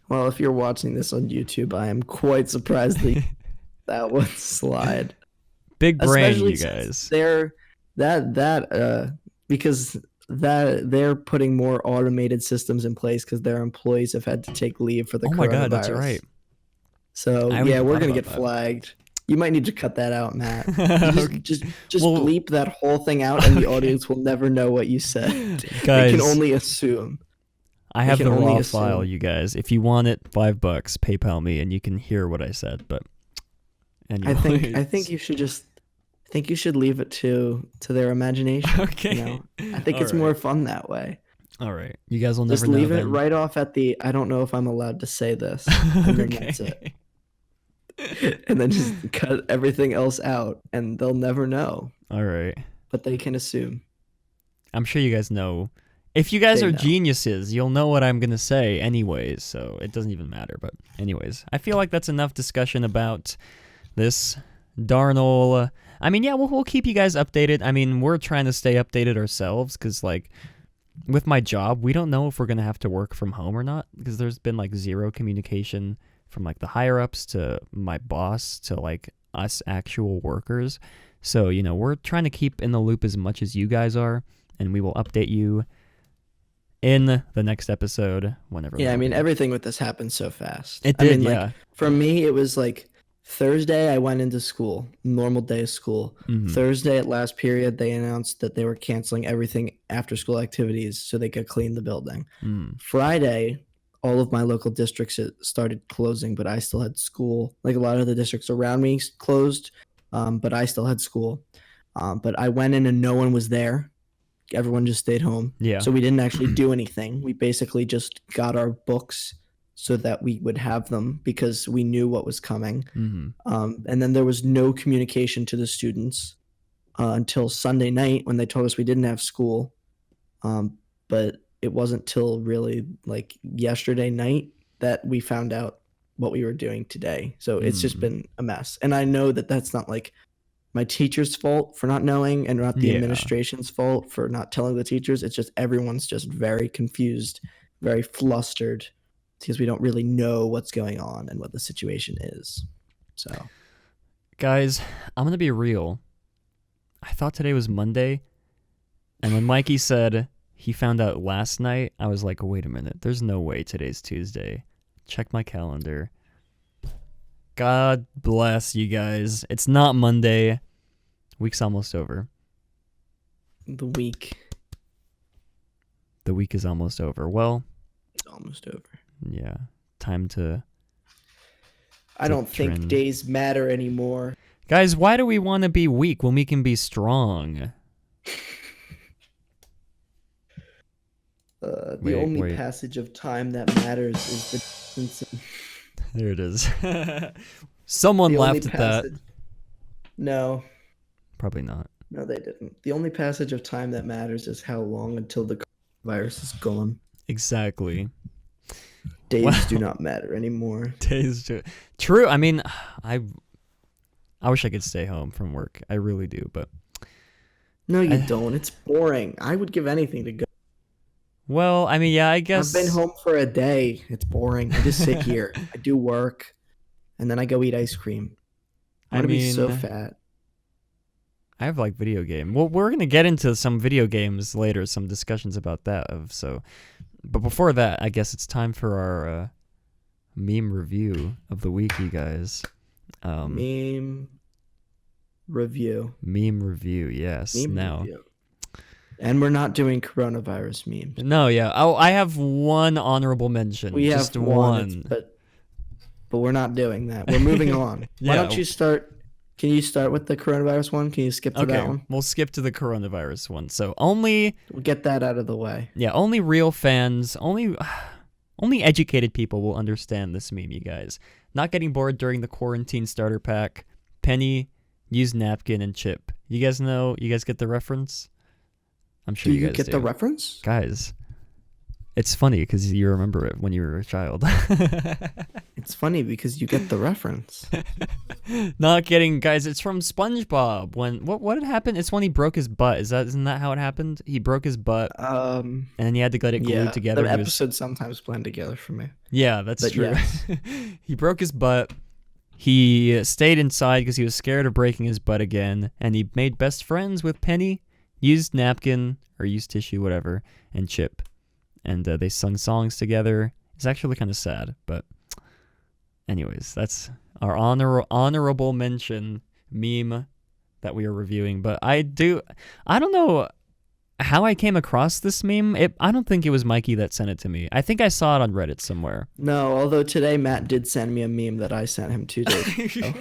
[SPEAKER 1] well, if you're watching this on YouTube, I am quite surprised that would slide.
[SPEAKER 2] Big brain,
[SPEAKER 1] especially
[SPEAKER 2] you guys.
[SPEAKER 1] They're because they're putting more automated systems in place because their employees have had to take leave for the coronavirus.
[SPEAKER 2] Oh my God, that's right.
[SPEAKER 1] So yeah, we're gonna get flagged. You might need to cut that out, Matt. Just bleep that whole thing out, and the audience will never know what you said.
[SPEAKER 2] Guys,
[SPEAKER 1] they can only assume.
[SPEAKER 2] I have the raw file, you guys. If you want it, $5, PayPal me, and you can hear what I said. But anyways.
[SPEAKER 1] I think you should leave it to their imagination.
[SPEAKER 2] Okay.
[SPEAKER 1] You know? I think it's more fun that way.
[SPEAKER 2] All right. You guys will never
[SPEAKER 1] just
[SPEAKER 2] know.
[SPEAKER 1] Leave it right off at the. I don't know if I'm allowed to say this. And then that's it. And then just cut everything else out, and they'll never know.
[SPEAKER 2] All right.
[SPEAKER 1] But they can assume.
[SPEAKER 2] I'm sure you guys know. If you guys are geniuses, you'll know what I'm going to say anyways, so it doesn't even matter. But anyways, I feel like that's enough discussion about this darnel. I mean, yeah, we'll keep you guys updated. I mean, we're trying to stay updated ourselves because, like, with my job, we don't know if we're going to have to work from home or not because there's been, like, zero communication from like the higher ups to my boss to like us actual workers. So, you know, we're trying to keep in the loop as much as you guys are, and we will update you in the next episode whenever.
[SPEAKER 1] Yeah, I mean, everything with this happened so fast.
[SPEAKER 2] It did,
[SPEAKER 1] yeah.
[SPEAKER 2] Like,
[SPEAKER 1] for me, it was like Thursday I went into school, normal day of school.
[SPEAKER 2] Mm-hmm.
[SPEAKER 1] Thursday at last period, they announced that they were canceling everything after school activities so they could clean the building. Friday, all of my local districts started closing, but I still had school. Like a lot of the districts around me closed, but I still had school. But I went in and no one was there. Everyone just stayed home.
[SPEAKER 2] Yeah.
[SPEAKER 1] So we didn't actually do anything. We basically just got our books so that we would have them because we knew what was coming.
[SPEAKER 2] Mm-hmm.
[SPEAKER 1] And then there was no communication to the students until Sunday night when they told us we didn't have school. But it wasn't till really like yesterday night that we found out what we were doing today. So it's just been a mess. And I know that that's not like my teacher's fault for not knowing and not the administration's fault for not telling the teachers. It's just everyone's just very confused, very flustered because we don't really know what's going on and what the situation is. So,
[SPEAKER 2] guys, I'm going to be real. I thought today was Monday. And when Mikey said he found out last night, I was like, wait a minute. There's no way today's Tuesday. Check my calendar. God bless you guys. It's not Monday. Week's almost over.
[SPEAKER 1] The week
[SPEAKER 2] is almost over. Well,
[SPEAKER 1] it's almost over.
[SPEAKER 2] Yeah. Time to...
[SPEAKER 1] I don't think days matter anymore.
[SPEAKER 2] Guys, why do we want to be weak when we can be strong?
[SPEAKER 1] the only
[SPEAKER 2] wait.
[SPEAKER 1] passage of time that matters is the distance.
[SPEAKER 2] There it is. Someone
[SPEAKER 1] The only
[SPEAKER 2] laughed at that.
[SPEAKER 1] passage. No,
[SPEAKER 2] Probably not.
[SPEAKER 1] no, they didn't. The only passage of time that matters is how long until the virus is gone.
[SPEAKER 2] Exactly.
[SPEAKER 1] Days
[SPEAKER 2] Wow.
[SPEAKER 1] do not matter anymore.
[SPEAKER 2] Days to true. I mean, I wish I could stay home from work. I really do, but
[SPEAKER 1] No, you don't. It's boring. I would give anything to go.
[SPEAKER 2] well, I mean, yeah, I guess
[SPEAKER 1] I've been home for a day. It's boring. I just sit here. I do work, and then I go eat ice cream. I'm
[SPEAKER 2] I
[SPEAKER 1] gonna be so
[SPEAKER 2] mean,
[SPEAKER 1] fat.
[SPEAKER 2] I have like video game. Well, we're gonna get into some video games later, some discussions about that. But before that, I guess it's time for our meme review of the week, you guys.
[SPEAKER 1] Meme review.
[SPEAKER 2] Meme review, yes.
[SPEAKER 1] Meme
[SPEAKER 2] Now,
[SPEAKER 1] review. And we're not doing coronavirus memes.
[SPEAKER 2] no, yeah. Oh, I have one honorable mention.
[SPEAKER 1] We
[SPEAKER 2] just
[SPEAKER 1] have
[SPEAKER 2] one.
[SPEAKER 1] but we're not doing that. We're moving on. Why
[SPEAKER 2] Yeah.
[SPEAKER 1] don't you start? Can you start with the coronavirus one? Can you skip to
[SPEAKER 2] Okay,
[SPEAKER 1] that one?
[SPEAKER 2] we'll skip to the coronavirus one. So only
[SPEAKER 1] We'll get that out of the way.
[SPEAKER 2] only real fans, only educated people will understand this meme, you guys. Not getting bored during the quarantine starter pack. Penny, use napkin, and Chip. You guys know? You guys get the reference? I'm sure
[SPEAKER 1] Do
[SPEAKER 2] you
[SPEAKER 1] you
[SPEAKER 2] guys
[SPEAKER 1] get
[SPEAKER 2] do.
[SPEAKER 1] the reference?
[SPEAKER 2] Guys, it's funny because you remember it when you were a child.
[SPEAKER 1] It's funny because you get the reference.
[SPEAKER 2] Not kidding, guys. It's from SpongeBob. When what had happened? It's when he broke his butt. Isn't that how it happened? He broke his butt and then he had to get it glued
[SPEAKER 1] Yeah,
[SPEAKER 2] together.
[SPEAKER 1] the
[SPEAKER 2] He was-
[SPEAKER 1] episodes sometimes blend together for me.
[SPEAKER 2] Yeah, that's
[SPEAKER 1] But
[SPEAKER 2] true.
[SPEAKER 1] yes.
[SPEAKER 2] He broke his butt. He stayed inside because he was scared of breaking his butt again, and he made best friends with Penny, used napkin or used tissue, whatever, and Chip, and they sung songs together. It's actually kind of sad, but anyways, that's our honorable mention meme that we are reviewing. But I don't know how I came across this meme. I don't think it was Mikey that sent it to me. I think I saw it on Reddit somewhere.
[SPEAKER 1] No, although today Matt did send me a meme that I sent him 2 days ago.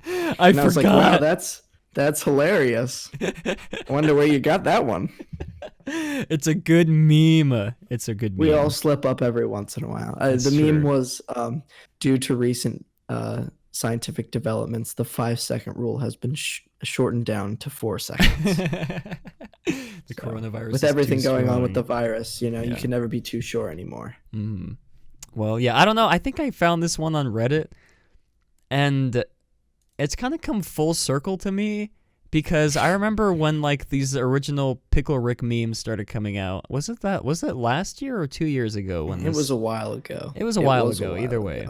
[SPEAKER 2] I
[SPEAKER 1] And I was like, wow,
[SPEAKER 2] forgot.
[SPEAKER 1] that's hilarious. I wonder where you got that one.
[SPEAKER 2] It's a good meme. It's a good meme.
[SPEAKER 1] We all slip up every once in a while.
[SPEAKER 2] That's
[SPEAKER 1] The meme
[SPEAKER 2] true.
[SPEAKER 1] was due to recent scientific developments, the 5-second rule has been shortened down to 4 seconds.
[SPEAKER 2] The coronavirus
[SPEAKER 1] With
[SPEAKER 2] is
[SPEAKER 1] everything
[SPEAKER 2] too
[SPEAKER 1] going on with the
[SPEAKER 2] strong.
[SPEAKER 1] virus, you
[SPEAKER 2] Yeah.
[SPEAKER 1] can never be too sure anymore.
[SPEAKER 2] Mhm. Well, yeah, I don't know. I think I found this one on Reddit, and it's kind of come full circle to me because I remember when like these original Pickle Rick memes started coming out. Was it last year or 2 years ago when
[SPEAKER 1] It was a while ago.
[SPEAKER 2] It was a while ago, either way.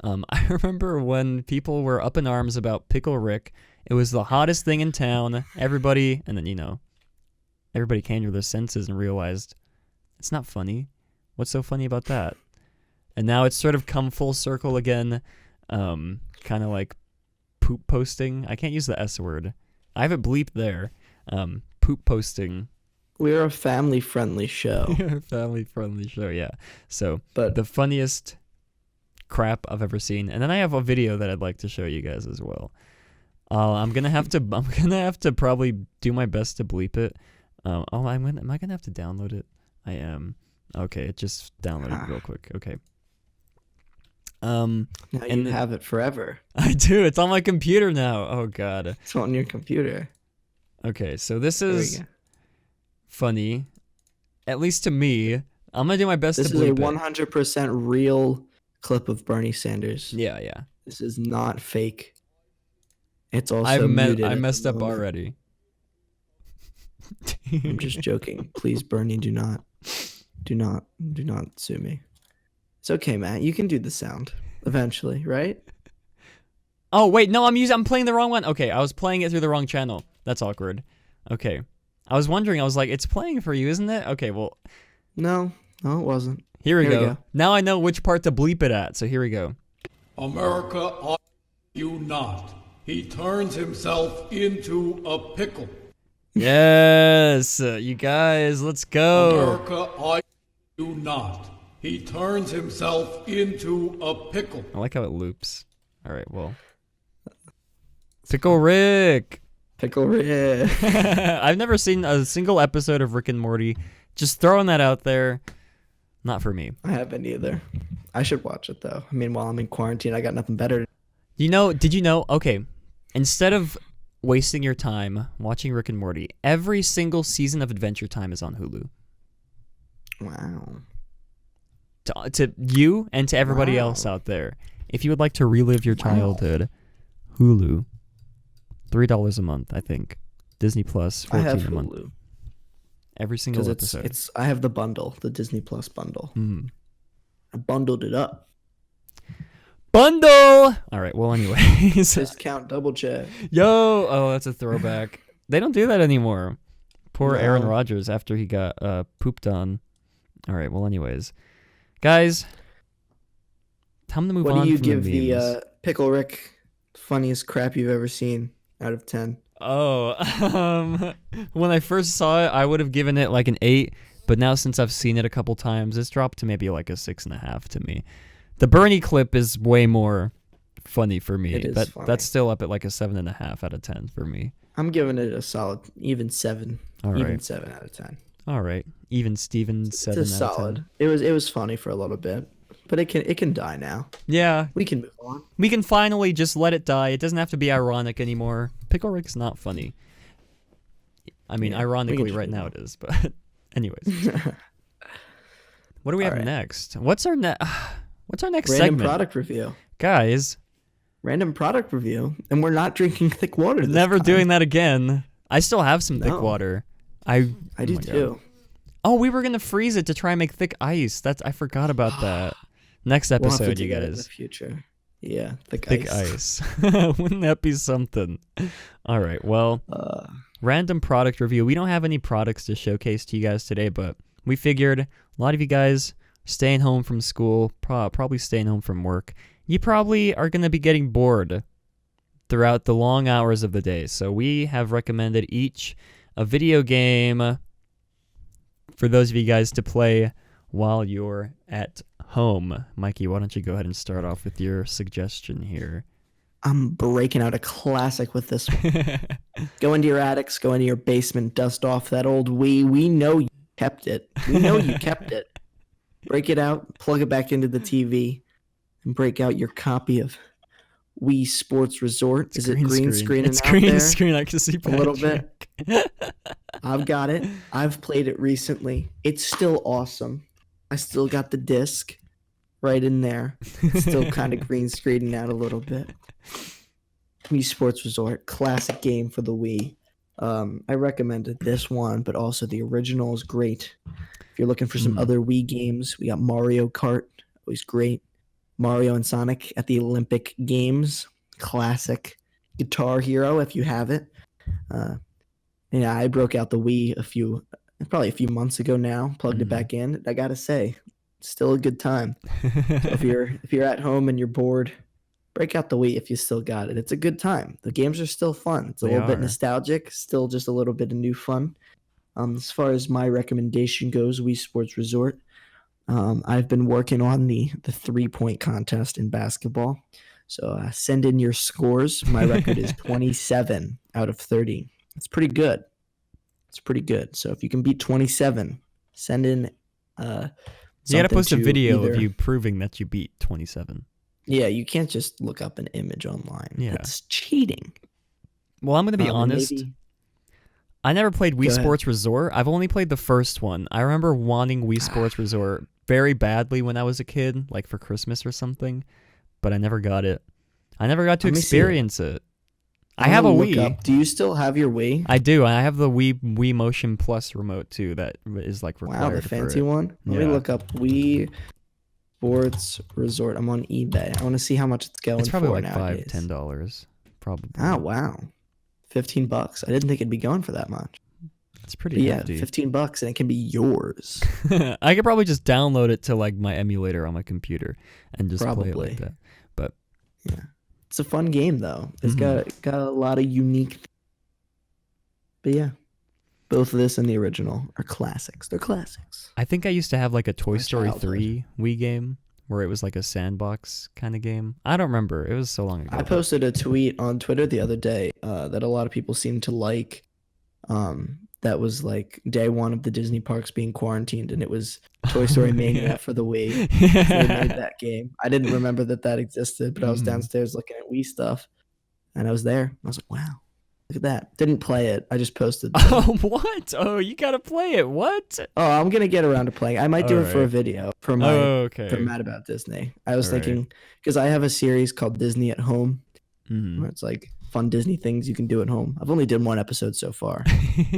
[SPEAKER 2] I remember when people were up in arms about Pickle Rick. It was the hottest thing in town. Everybody, and then everybody came to their senses and realized it's not funny. What's so funny about that? And now it's sort of come full circle again, kind of like poop posting. I can't use the S word. I have it bleeped there. Poop posting.
[SPEAKER 1] We're a family-friendly show.
[SPEAKER 2] Family-friendly show, yeah. So,
[SPEAKER 1] But
[SPEAKER 2] the funniest crap I've ever seen. And then I have a video that I'd like to show you guys as well. I'm gonna have to probably do my best to bleep it. Am I gonna have to download it? I am. Okay, it just downloaded real quick. Okay.
[SPEAKER 1] now
[SPEAKER 2] and
[SPEAKER 1] you have it forever.
[SPEAKER 2] I do. It's on my computer now. Oh god.
[SPEAKER 1] It's on your computer.
[SPEAKER 2] Okay, so this
[SPEAKER 1] There we
[SPEAKER 2] is
[SPEAKER 1] go.
[SPEAKER 2] funny, at least to me. I'm gonna do my best
[SPEAKER 1] This
[SPEAKER 2] to
[SPEAKER 1] is a
[SPEAKER 2] bleep it.
[SPEAKER 1] 100% real clip of Bernie Sanders.
[SPEAKER 2] Yeah.
[SPEAKER 1] This is not fake. It's also
[SPEAKER 2] I
[SPEAKER 1] muted at the
[SPEAKER 2] messed up
[SPEAKER 1] moment.
[SPEAKER 2] already.
[SPEAKER 1] I'm just joking. Please, Bernie, do not sue me. It's okay, Matt. You can do the sound eventually, right?
[SPEAKER 2] Oh wait, no, I'm playing the wrong one. Okay, I was playing it through the wrong channel. That's awkward. Okay, I was wondering. I was like, it's playing for you, isn't it? Okay, well,
[SPEAKER 1] No, it wasn't.
[SPEAKER 2] here we
[SPEAKER 1] Here we
[SPEAKER 2] go.
[SPEAKER 1] go.
[SPEAKER 2] Now I know which part to bleep it at. So here we go.
[SPEAKER 4] America, I you not. He turns himself into a pickle.
[SPEAKER 2] Yes, you guys, let's go.
[SPEAKER 4] America, I you not. He turns himself into a pickle.
[SPEAKER 2] I like how it loops. All right, well, Pickle Rick.
[SPEAKER 1] Pickle Rick.
[SPEAKER 2] I've never seen a single episode of Rick and Morty. Just throwing that out there. Not for me.
[SPEAKER 1] I haven't either. I should watch it though. I mean, while I'm in quarantine, I got nothing better.
[SPEAKER 2] Did you know? Okay, instead of wasting your time watching Rick and Morty, every single season of Adventure Time is on Hulu.
[SPEAKER 1] Wow.
[SPEAKER 2] To you and to everybody else out there, if you would like to relive your childhood, Hulu, $3 a month, I think. Disney Plus,
[SPEAKER 1] I have
[SPEAKER 2] $14 a month.
[SPEAKER 1] Hulu.
[SPEAKER 2] Every single
[SPEAKER 1] Because
[SPEAKER 2] episode.
[SPEAKER 1] I have the bundle, the Disney Plus bundle.
[SPEAKER 2] Mm.
[SPEAKER 1] I bundled it up.
[SPEAKER 2] Bundle! All right, well, anyways.
[SPEAKER 1] Discount double check.
[SPEAKER 2] Yo! Oh, that's a throwback. They don't do that anymore. Poor
[SPEAKER 1] No.
[SPEAKER 2] Aaron Rodgers after he got pooped on. All right, well, anyways. Guys, time to move on
[SPEAKER 1] What do you
[SPEAKER 2] from
[SPEAKER 1] give
[SPEAKER 2] the memes.
[SPEAKER 1] the Pickle Rick funniest crap you've ever seen out of 10?
[SPEAKER 2] Oh, when I first saw it, I would have given it like an 8, but now since I've seen it a couple times, it's dropped to maybe like a 6.5 to me. The Bernie clip is way more funny for me.
[SPEAKER 1] It is funny.
[SPEAKER 2] That's still up at like a 7.5 out of 10 for me.
[SPEAKER 1] I'm giving it a solid even 7.
[SPEAKER 2] All
[SPEAKER 1] Even
[SPEAKER 2] right.
[SPEAKER 1] 7 out of 10.
[SPEAKER 2] All right. Even Steven 7
[SPEAKER 1] It's a
[SPEAKER 2] out of 10.
[SPEAKER 1] solid. It was funny for a little bit, but it can die now.
[SPEAKER 2] Yeah,
[SPEAKER 1] We can move on.
[SPEAKER 2] we can finally just let it die. It doesn't have to be ironic anymore. Pickle Rick's not funny. I mean,
[SPEAKER 1] Yeah, we
[SPEAKER 2] ironically,
[SPEAKER 1] can
[SPEAKER 2] right
[SPEAKER 1] just
[SPEAKER 2] now
[SPEAKER 1] move
[SPEAKER 2] it is, but anyways. What do we have
[SPEAKER 1] All right.
[SPEAKER 2] next? What's our next
[SPEAKER 1] Random
[SPEAKER 2] segment?
[SPEAKER 1] product review.
[SPEAKER 2] Guys,
[SPEAKER 1] Random product review, and we're not drinking thick water. This
[SPEAKER 2] never
[SPEAKER 1] time.
[SPEAKER 2] doing that again. I still have some thick
[SPEAKER 1] No.
[SPEAKER 2] water. I
[SPEAKER 1] I
[SPEAKER 2] oh
[SPEAKER 1] do
[SPEAKER 2] my God.
[SPEAKER 1] too.
[SPEAKER 2] Oh, we were gonna freeze it to try and make thick ice. I forgot about that. Next
[SPEAKER 1] We'll have to
[SPEAKER 2] episode,
[SPEAKER 1] do
[SPEAKER 2] you
[SPEAKER 1] that in the
[SPEAKER 2] guys.
[SPEAKER 1] future. Yeah,
[SPEAKER 2] Thick ice. Wouldn't that be something? All right. Well, random product review. We don't have any products to showcase to you guys today, but we figured a lot of you guys staying home from school, probably staying home from work, you probably are going to be getting bored throughout the long hours of the day. So we have recommended each a video game for those of you guys to play while you're at home. Mikey, why don't you go ahead and start off with your suggestion here?
[SPEAKER 1] I'm breaking out a classic with this one. Go into your attics, go into your basement, dust off that old Wii. We know you kept it. We know you kept it. Break it out, plug it back into the TV, and break out your copy of Wii Sports Resort. Is it green screen?
[SPEAKER 2] It's
[SPEAKER 1] out
[SPEAKER 2] green
[SPEAKER 1] there?
[SPEAKER 2] screen. I can see
[SPEAKER 1] A little bit.
[SPEAKER 2] Patrick.
[SPEAKER 1] I've got it. I've played it recently. It's still awesome. I still got the disc right in there. It's still kind of green screening out a little bit. Wii Sports Resort, classic game for the Wii. I recommended this one, but also the original is great. If you're looking for some other Wii games, we got Mario Kart, always great. Mario and Sonic at the Olympic Games, classic. Guitar Hero, if you have it. Yeah, I broke out the Wii probably a few months ago now. Plugged it back in. I gotta say, it's still a good time. So if you're at home and you're bored, break out the Wii if you still got it. It's a good time. The games are still fun. It's a
[SPEAKER 2] They
[SPEAKER 1] little bit
[SPEAKER 2] are.
[SPEAKER 1] nostalgic, still just a little bit of new fun. As far as my recommendation goes, Wii Sports Resort. I've been working on the 3-point contest in basketball. So send in your scores. My record is 27 out of 30. It's pretty good. It's pretty good. So if you can beat 27, send in.
[SPEAKER 2] You gotta
[SPEAKER 1] something
[SPEAKER 2] post a
[SPEAKER 1] to
[SPEAKER 2] video
[SPEAKER 1] either-
[SPEAKER 2] of you proving that you beat 27.
[SPEAKER 1] Yeah, you can't just look up an image online.
[SPEAKER 2] Yeah.
[SPEAKER 1] That's cheating.
[SPEAKER 2] Well, I'm gonna be
[SPEAKER 1] And
[SPEAKER 2] honest.
[SPEAKER 1] maybe-
[SPEAKER 2] I never played Wii
[SPEAKER 1] Go ahead.
[SPEAKER 2] Sports Resort. I've only played the first one. I remember wanting Wii Sports Resort very badly when I was a kid, like for Christmas or something, but I never got it. I never got to
[SPEAKER 1] Let me see it.
[SPEAKER 2] experience it. I
[SPEAKER 1] I'm
[SPEAKER 2] have a
[SPEAKER 1] gonna look
[SPEAKER 2] Wii.
[SPEAKER 1] up- Do you still have your Wii?
[SPEAKER 2] I do. I have the Wii Motion Plus remote too. That is like required.
[SPEAKER 1] Wow, the
[SPEAKER 2] for
[SPEAKER 1] fancy
[SPEAKER 2] it.
[SPEAKER 1] one. Let
[SPEAKER 2] Yeah.
[SPEAKER 1] me look up Wii Sports Resort. I'm on eBay. I want to see how much it's going
[SPEAKER 2] It's probably
[SPEAKER 1] for
[SPEAKER 2] like
[SPEAKER 1] nowadays.
[SPEAKER 2] $5-10, probably.
[SPEAKER 1] Oh wow, $15. I didn't think it'd be going for that much.
[SPEAKER 2] It's
[SPEAKER 1] But
[SPEAKER 2] pretty
[SPEAKER 1] yeah,
[SPEAKER 2] hefty.
[SPEAKER 1] $15 and it can be yours.
[SPEAKER 2] I could probably just download it to like my emulator on my computer and just play it
[SPEAKER 1] Probably.
[SPEAKER 2] like that. But
[SPEAKER 1] It's a fun game though. It's
[SPEAKER 2] Mhm.
[SPEAKER 1] got a lot of unique. But yeah, both this and the original are classics. They're classics.
[SPEAKER 2] I think I used to have like a Toy
[SPEAKER 1] My
[SPEAKER 2] Story
[SPEAKER 1] childhood.
[SPEAKER 2] 3 Wii game where it was like a sandbox kind of game. I don't remember. It was so long ago.
[SPEAKER 1] I
[SPEAKER 2] but-
[SPEAKER 1] posted a tweet on Twitter the other day that a lot of people seem to like. that was like day one of the Disney parks being quarantined, and it was Toy Story Mania
[SPEAKER 2] Yeah.
[SPEAKER 1] for the Wii. So they made that game. I didn't remember that existed, but I was
[SPEAKER 2] Mhm.
[SPEAKER 1] downstairs looking at Wii stuff, and I was there. I was like, wow, look at that. Didn't play it. I just posted.
[SPEAKER 2] Oh, what? Oh, you gotta play it. What?
[SPEAKER 1] Oh, I'm gonna get around to playing. I might do it for a
[SPEAKER 2] Alright.
[SPEAKER 1] video for
[SPEAKER 2] Oh,
[SPEAKER 1] my for
[SPEAKER 2] okay.
[SPEAKER 1] Mad About Disney. I was
[SPEAKER 2] Alright.
[SPEAKER 1] thinking because I have a series called Disney at Home,
[SPEAKER 2] Mhm.
[SPEAKER 1] where it's like fun Disney things you can do at home. I've only done one episode so far.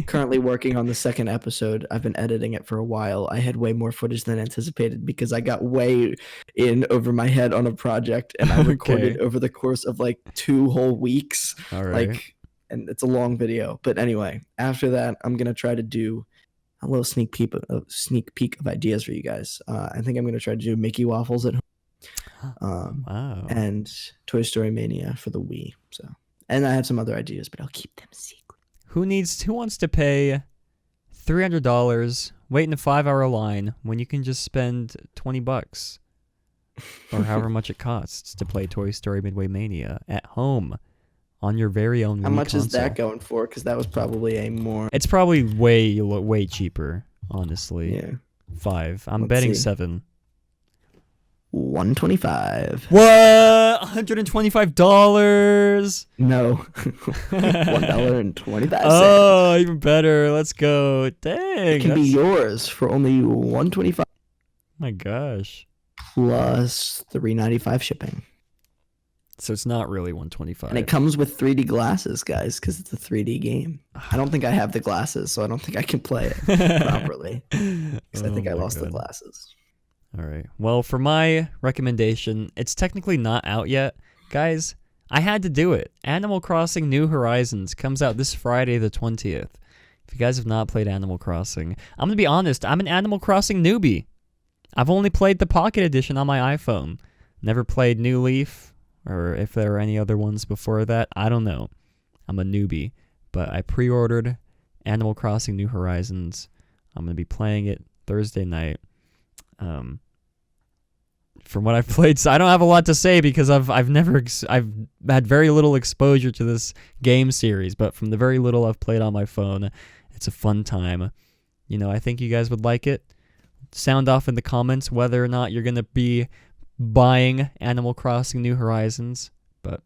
[SPEAKER 1] Currently working on the second episode. I've been editing it for a while. I had way more footage than anticipated because I got way in over my head on a project, and I recorded
[SPEAKER 2] Okay.
[SPEAKER 1] over the course of like 2 whole weeks.
[SPEAKER 2] All right.
[SPEAKER 1] Like, and it's a long video. But anyway, after that, I'm gonna try to do a little sneak peek of ideas for you guys. I think I'm gonna try to do Mickey waffles at home,
[SPEAKER 2] Wow.
[SPEAKER 1] and Toy Story Mania for the Wii. So, and I have some other ideas, but I'll keep them secret.
[SPEAKER 2] Who wants to pay $300, wait in a 5-hour line when you can just spend $20 or however much it costs to play Toy Story Midway Mania at home on your very own
[SPEAKER 1] How
[SPEAKER 2] Wii
[SPEAKER 1] much is that
[SPEAKER 2] console?
[SPEAKER 1] going for? Because that was probably a more.
[SPEAKER 2] It's probably way cheaper, honestly.
[SPEAKER 1] Yeah.
[SPEAKER 2] 5. I'm
[SPEAKER 1] Let's
[SPEAKER 2] betting
[SPEAKER 1] see.
[SPEAKER 2] 7.
[SPEAKER 1] 125.
[SPEAKER 2] What? $125?
[SPEAKER 1] No. $1.25.
[SPEAKER 2] Oh, even better. Let's go. Dang.
[SPEAKER 1] It can be
[SPEAKER 2] that's-
[SPEAKER 1] yours for only $125
[SPEAKER 2] my gosh.
[SPEAKER 1] plus $3.95 shipping.
[SPEAKER 2] So it's not really 125.
[SPEAKER 1] And it comes with 3D glasses, guys, because it's a 3D game. I don't think I have the glasses, so I don't think I can play it properly. Because I think I lost the glasses.
[SPEAKER 2] All right. Well, for my recommendation, it's technically not out yet. Guys, I had to do it. Animal Crossing New Horizons comes out this Friday the 20th. If you guys have not played Animal Crossing, I'm going to be honest, I'm an Animal Crossing newbie. I've only played the Pocket Edition on my iPhone. Never played New Leaf, or if there are any other ones before that, I don't know. I'm a newbie. But I pre-ordered Animal Crossing New Horizons. I'm going to be playing it Thursday night. From what I've played, so I don't have a lot to say because I've had very little exposure to this game series, but from the very little I've played on my phone, it's a fun time. You know, I think you guys would like it. Sound off in the comments whether or not you're going to be buying Animal Crossing New Horizons. But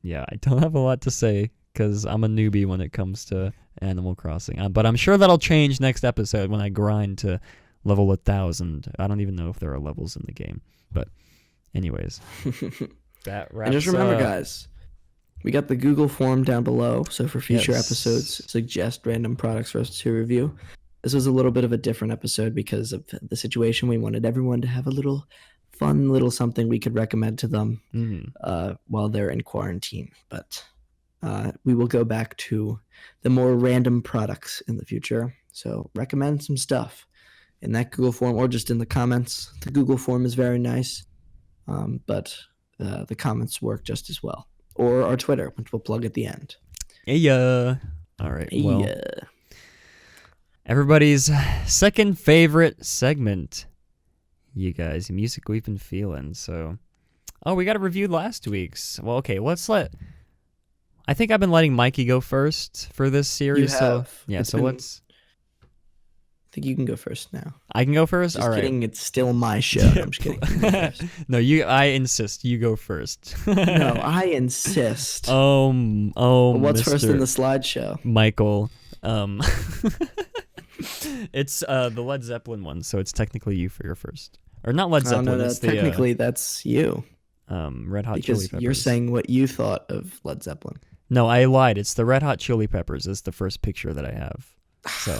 [SPEAKER 2] yeah, I don't have a lot to say because I'm a newbie when it comes to Animal Crossing. But I'm sure that'll change next episode when I grind to level 1,000. I don't even know if there are levels in the game. But anyways, that wraps
[SPEAKER 1] And just remember,
[SPEAKER 2] up.
[SPEAKER 1] guys, we got the Google form down below. So for future
[SPEAKER 2] Yes.
[SPEAKER 1] episodes, suggest random products for us to review. This was a little bit of a different episode because of the situation. We wanted everyone to have a little fun little something we could recommend to them while they're in quarantine. But we will go back to the more random products in the future. So recommend some stuff in that Google form or just in the comments. The Google form is very nice, but the comments work just as well. Or our Twitter, which we'll plug at the end.
[SPEAKER 2] Yeah. All right. Well,
[SPEAKER 1] Yeah.
[SPEAKER 2] everybody's second favorite segment, you guys, music we've been feeling. So, we got to review last week's. Well, okay, I think I've been letting Mikey go first for this series.
[SPEAKER 1] You
[SPEAKER 2] So
[SPEAKER 1] have.
[SPEAKER 2] yeah,
[SPEAKER 1] It's
[SPEAKER 2] so
[SPEAKER 1] been-
[SPEAKER 2] let's.
[SPEAKER 1] I think you can go first now.
[SPEAKER 2] I can go first.
[SPEAKER 1] Just
[SPEAKER 2] All right.
[SPEAKER 1] kidding. It's still my show. No, I'm just kidding. You go first.
[SPEAKER 2] No, I insist. You go first.
[SPEAKER 1] No, I insist.
[SPEAKER 2] What's
[SPEAKER 1] What's first in the slideshow?
[SPEAKER 2] Michael? It's the Led Zeppelin one, so it's technically you for your first, or not Led
[SPEAKER 1] Oh,
[SPEAKER 2] Zeppelin.
[SPEAKER 1] no,
[SPEAKER 2] It's
[SPEAKER 1] technically that's you
[SPEAKER 2] the Red Hot Chili
[SPEAKER 1] because
[SPEAKER 2] Peppers.
[SPEAKER 1] you're saying what you thought of Led Zeppelin.
[SPEAKER 2] No, I lied. It's the Red Hot Chili Peppers. Is the first picture that I have. So,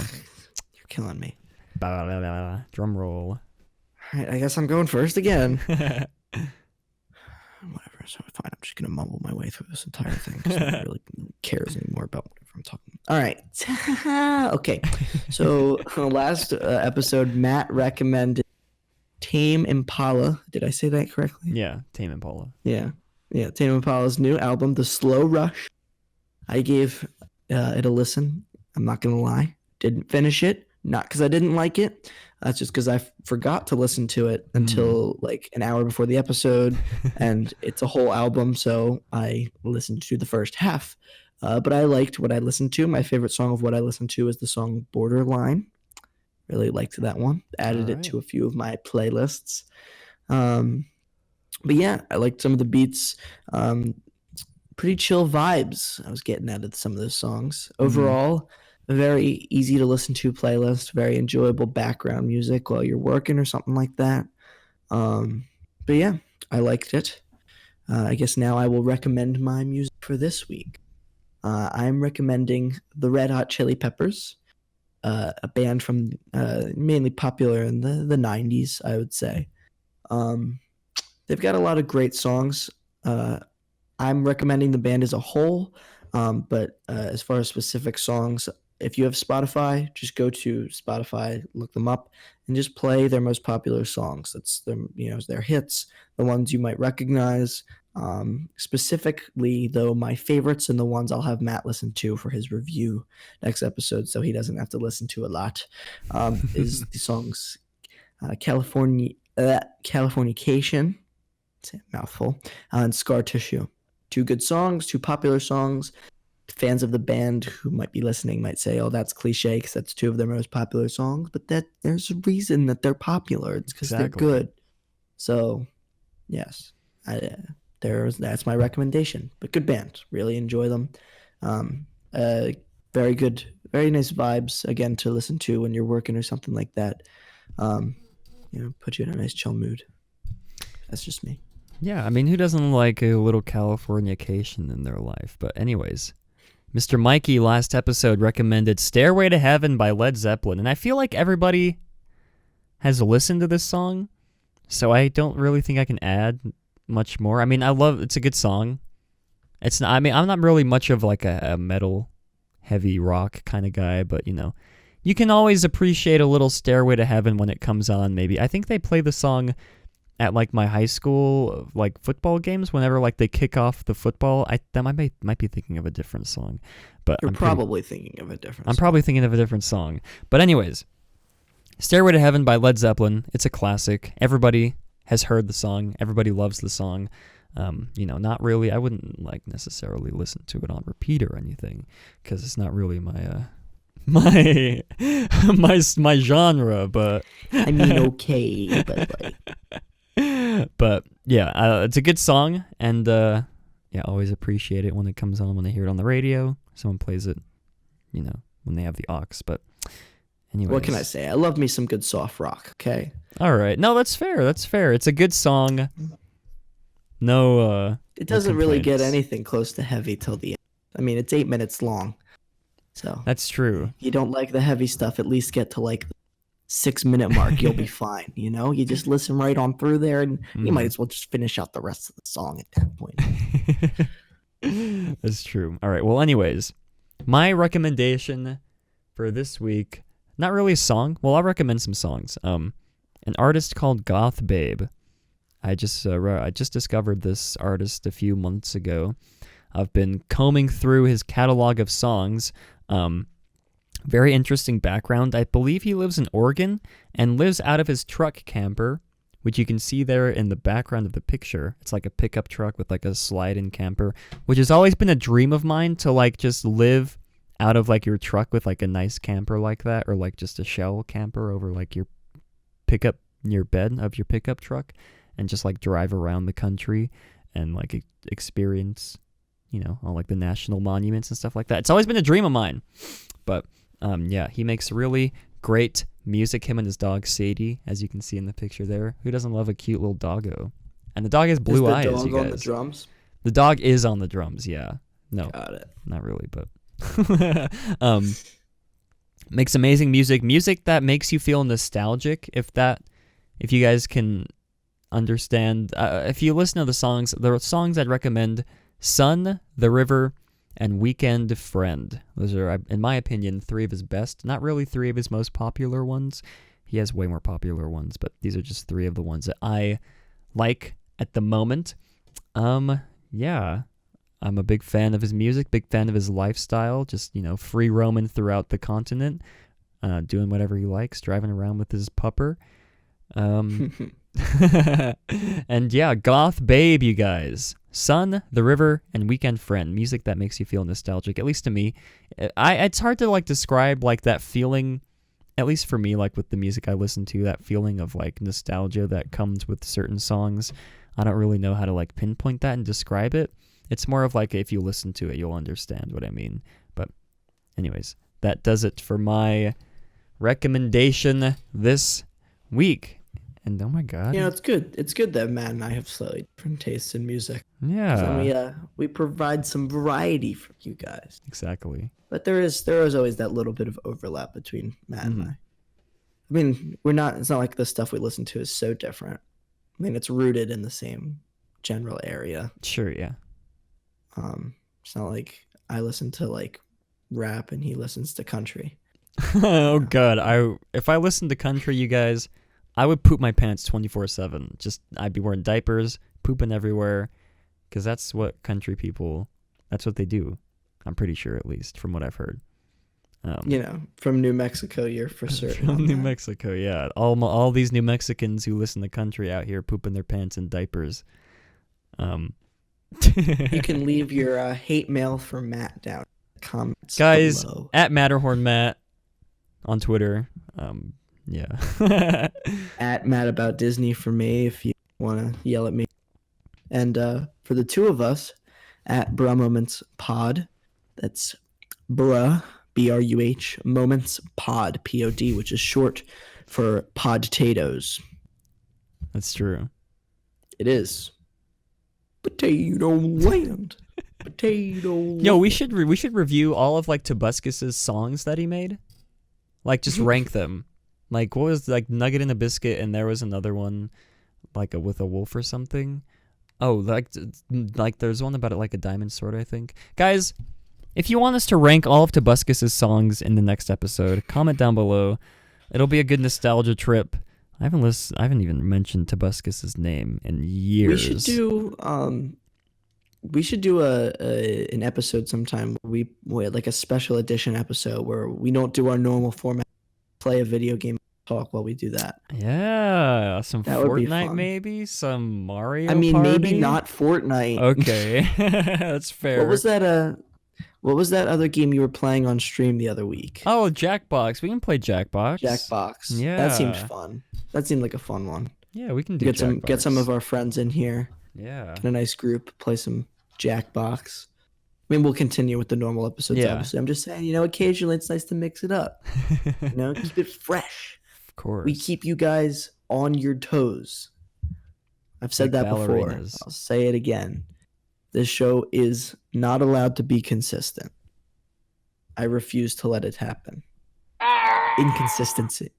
[SPEAKER 1] You're killing me.
[SPEAKER 2] drum roll.
[SPEAKER 1] All right, I guess I'm going first again. Whatever. So fine. I'm just gonna mumble my way through this entire thing because nobody really cares anymore about whatever I'm talking about. All right. Okay. So last episode, Matt recommended Tame Impala. Did I say that correctly?
[SPEAKER 2] Yeah, Tame Impala.
[SPEAKER 1] Yeah. Tame Impala's new album, The Slow Rush. I gave it a listen. I'm not gonna lie. Didn't finish it. Not because I didn't like it. That's just because I forgot to listen to it until like an hour before the episode, and it's a whole album, so I listened to the first half But I liked what I listened to. My favorite song of what I listened to is the song Borderline. Really liked that one. Added it
[SPEAKER 2] Alright.
[SPEAKER 1] to a few of my playlists. Um, but yeah, I liked some of the beats. Um, Pretty chill vibes I was getting out of some of those songs. Overall, a very easy to listen to playlist, very enjoyable background music while you're working or something like that. Um, but yeah, I liked it. I guess now I will recommend my music for this week. I'm recommending the Red Hot Chili Peppers, a band from mainly popular in the 90s, I would say. Um, they've got a lot of great songs. I'm recommending the band as a whole, but as far as specific songs, if you have Spotify, just go to Spotify, look them up, and just play their most popular songs. That's their hits, the ones you might recognize. Specifically, though, my favorites and the ones I'll have Matt listen to for his review next episode, so he doesn't have to listen to a lot, is the songs Californication, it's a mouthful, and Scar Tissue. Two good songs, two popular songs. Fans of the band who might be listening might say, "Oh, that's cliche because that's two of their most popular songs." But there's a reason that they're popular. It's because they're
[SPEAKER 2] Exactly.
[SPEAKER 1] good. So, yes, that's my recommendation. But good band, really enjoy them. Um, Very good, very nice vibes again to listen to when you're working or something like that. Put you in a nice chill mood. That's just me.
[SPEAKER 2] Yeah, I mean, who doesn't like a little Californication in their life? But anyways, Mr. Mikey last episode recommended Stairway to Heaven by Led Zeppelin, and I feel like everybody has listened to this song, so I don't really think I can add much more. I mean, it's a good song. It's not, I mean, I'm not really much of like a metal, heavy rock kind of guy, but you can always appreciate a little Stairway to Heaven when it comes on, maybe. I think they play the song at like my high school like football games whenever like they kick off the football. I might be thinking of a different song, but
[SPEAKER 1] You're probably thinking of a different
[SPEAKER 2] I'm probably thinking of a different song. But anyways, Stairway to Heaven by Led Zeppelin. It's a classic. Everybody has heard the song. Everybody loves the song. Not really. I wouldn't like necessarily listen to it on repeat or anything because it's not really my my genre. But
[SPEAKER 1] I mean, okay, but like.
[SPEAKER 2] But yeah, it's a good song, and I always appreciate it when it comes on, when I hear it on the radio. Someone plays it, when they have the aux. But anyways,
[SPEAKER 1] What can I say? I love me some good soft rock. Okay.
[SPEAKER 2] All right, no, that's fair. That's fair. It's a good song. No,
[SPEAKER 1] it doesn't really get
[SPEAKER 2] complaints.
[SPEAKER 1] anything close to heavy till the end. I mean, it's 8 minutes long, so
[SPEAKER 2] That's true.
[SPEAKER 1] you don't like the heavy stuff. At least get to like 6 minute mark. You'll be fine. You just listen right on through there, and you might as well just finish out the rest of the song at that point.
[SPEAKER 2] That's true. All right. Well, anyways, my recommendation for this week, not really a song. Well, I'll recommend some songs. An artist called Goth Babe. I just discovered this artist a few months ago. I've been combing through his catalog of songs. Very interesting background. I believe he lives in Oregon and lives out of his truck camper, which you can see there in the background of the picture. It's like a pickup truck with like a slide-in camper, which has always been a dream of mine to like just live out of like your truck with like a nice camper like that, or like just a shell camper over like your bed of your pickup truck, and just like drive around the country and like experience, all like the national monuments and stuff like that. It's always been a dream of mine. But he makes really great music. Him and his dog Sadie, as you can see in the picture there. Who doesn't love a cute little doggo? And the dog has blue eyes.
[SPEAKER 1] Is the dog
[SPEAKER 2] you guys.
[SPEAKER 1] on the drums?
[SPEAKER 2] The dog is on the drums. Yeah. No.
[SPEAKER 1] Got it.
[SPEAKER 2] Not really, but makes amazing music that makes you feel nostalgic. If you guys can understand, if you listen to the songs I'd recommend: Sun, The River, and Weekend Friend. Those are, in my opinion, three of his best. Not really three of his most popular ones. He has way more popular ones, but these are just three of the ones that I like at the moment. Yeah, I'm a big fan of his music, big fan of his lifestyle, just, free roaming throughout the continent, doing whatever he likes, driving around with his pupper. And yeah, Goth Babe, you guys. Sun, The River, and Weekend Friend. Music that makes you feel nostalgic, at least to me. It's hard to like describe like that feeling, at least for me, like with the music I listen to, that feeling of like nostalgia that comes with certain songs. I don't really know how to like pinpoint that and describe it. It's more of like if you listen to it, you'll understand what I mean. But anyways, that does it for my recommendation this week. And oh my god.
[SPEAKER 1] You know, it's good. It's good that Matt and I have slightly different tastes in music.
[SPEAKER 2] Yeah.
[SPEAKER 1] So we provide some variety for you guys.
[SPEAKER 2] Exactly.
[SPEAKER 1] But there is always that little bit of overlap between Matt and I. I mean, it's not like the stuff we listen to is so different. I mean, it's rooted in the same general area.
[SPEAKER 2] Sure, yeah.
[SPEAKER 1] It's not like I listen to like rap and he listens to country.
[SPEAKER 2] Oh god, if I listened to country, you guys, I would poop my pants 24/7. Just I'd be wearing diapers, pooping everywhere, because that's what country people, that's what they do. I'm pretty sure, at least from what I've heard.
[SPEAKER 1] You know, from New Mexico, you're for certain.
[SPEAKER 2] From New Mexico, yeah. All these New Mexicans who listen to country out here pooping their pants in diapers.
[SPEAKER 1] You can leave your hate mail for Matt down in the comments
[SPEAKER 2] Guys,
[SPEAKER 1] below.
[SPEAKER 2] at Matterhorn Matt on Twitter. Yeah.
[SPEAKER 1] At Matt About Disney for me if you want to yell at me. And for the two of us, at Bruh Moments Pod. That's Bruh, BRUH, Moments Pod, POD, which is short for Podtatoes.
[SPEAKER 2] That's true.
[SPEAKER 1] It is. Potato land. Potato land.
[SPEAKER 2] Yo, we should review all of like Tobuscus's songs that he made. Like just rank them. Like what was like Nugget and a Biscuit, and there was another one like with a wolf or something. Oh, like there's one about it like a diamond sword, I think. Guys, if you want us to rank all of Tobuscus's songs in the next episode, comment down below. It'll be a good nostalgia trip. I haven't even mentioned Tobuscus's name in years.
[SPEAKER 1] We should do an episode sometime where we like a special edition episode where we don't do our normal format, play a video game, talk while we do that.
[SPEAKER 2] Yeah, some
[SPEAKER 1] That would be
[SPEAKER 2] Fortnite
[SPEAKER 1] fun.
[SPEAKER 2] maybe, some Mario.
[SPEAKER 1] I mean,
[SPEAKER 2] Party?
[SPEAKER 1] maybe not Fortnite.
[SPEAKER 2] Okay, that's fair.
[SPEAKER 1] What was that? What was that other game you were playing on stream the other week?
[SPEAKER 2] Oh, Jackbox. We can play Jackbox.
[SPEAKER 1] Jackbox.
[SPEAKER 2] Yeah,
[SPEAKER 1] That seems fun. That seemed like a fun one.
[SPEAKER 2] Yeah, we can do
[SPEAKER 1] Get some of our friends in here.
[SPEAKER 2] Yeah.
[SPEAKER 1] Get a nice group. Play some Jackbox. I mean, we'll continue with the normal episodes.
[SPEAKER 2] Yeah.
[SPEAKER 1] Obviously, I'm just saying, occasionally it's nice to mix it up. Keep it fresh.
[SPEAKER 2] Of course.
[SPEAKER 1] We keep you guys on your toes. I've said
[SPEAKER 2] Like
[SPEAKER 1] that before.
[SPEAKER 2] ballerinas.
[SPEAKER 1] I'll say it again. This show is not allowed to be consistent. I refuse to let it happen. Inconsistency.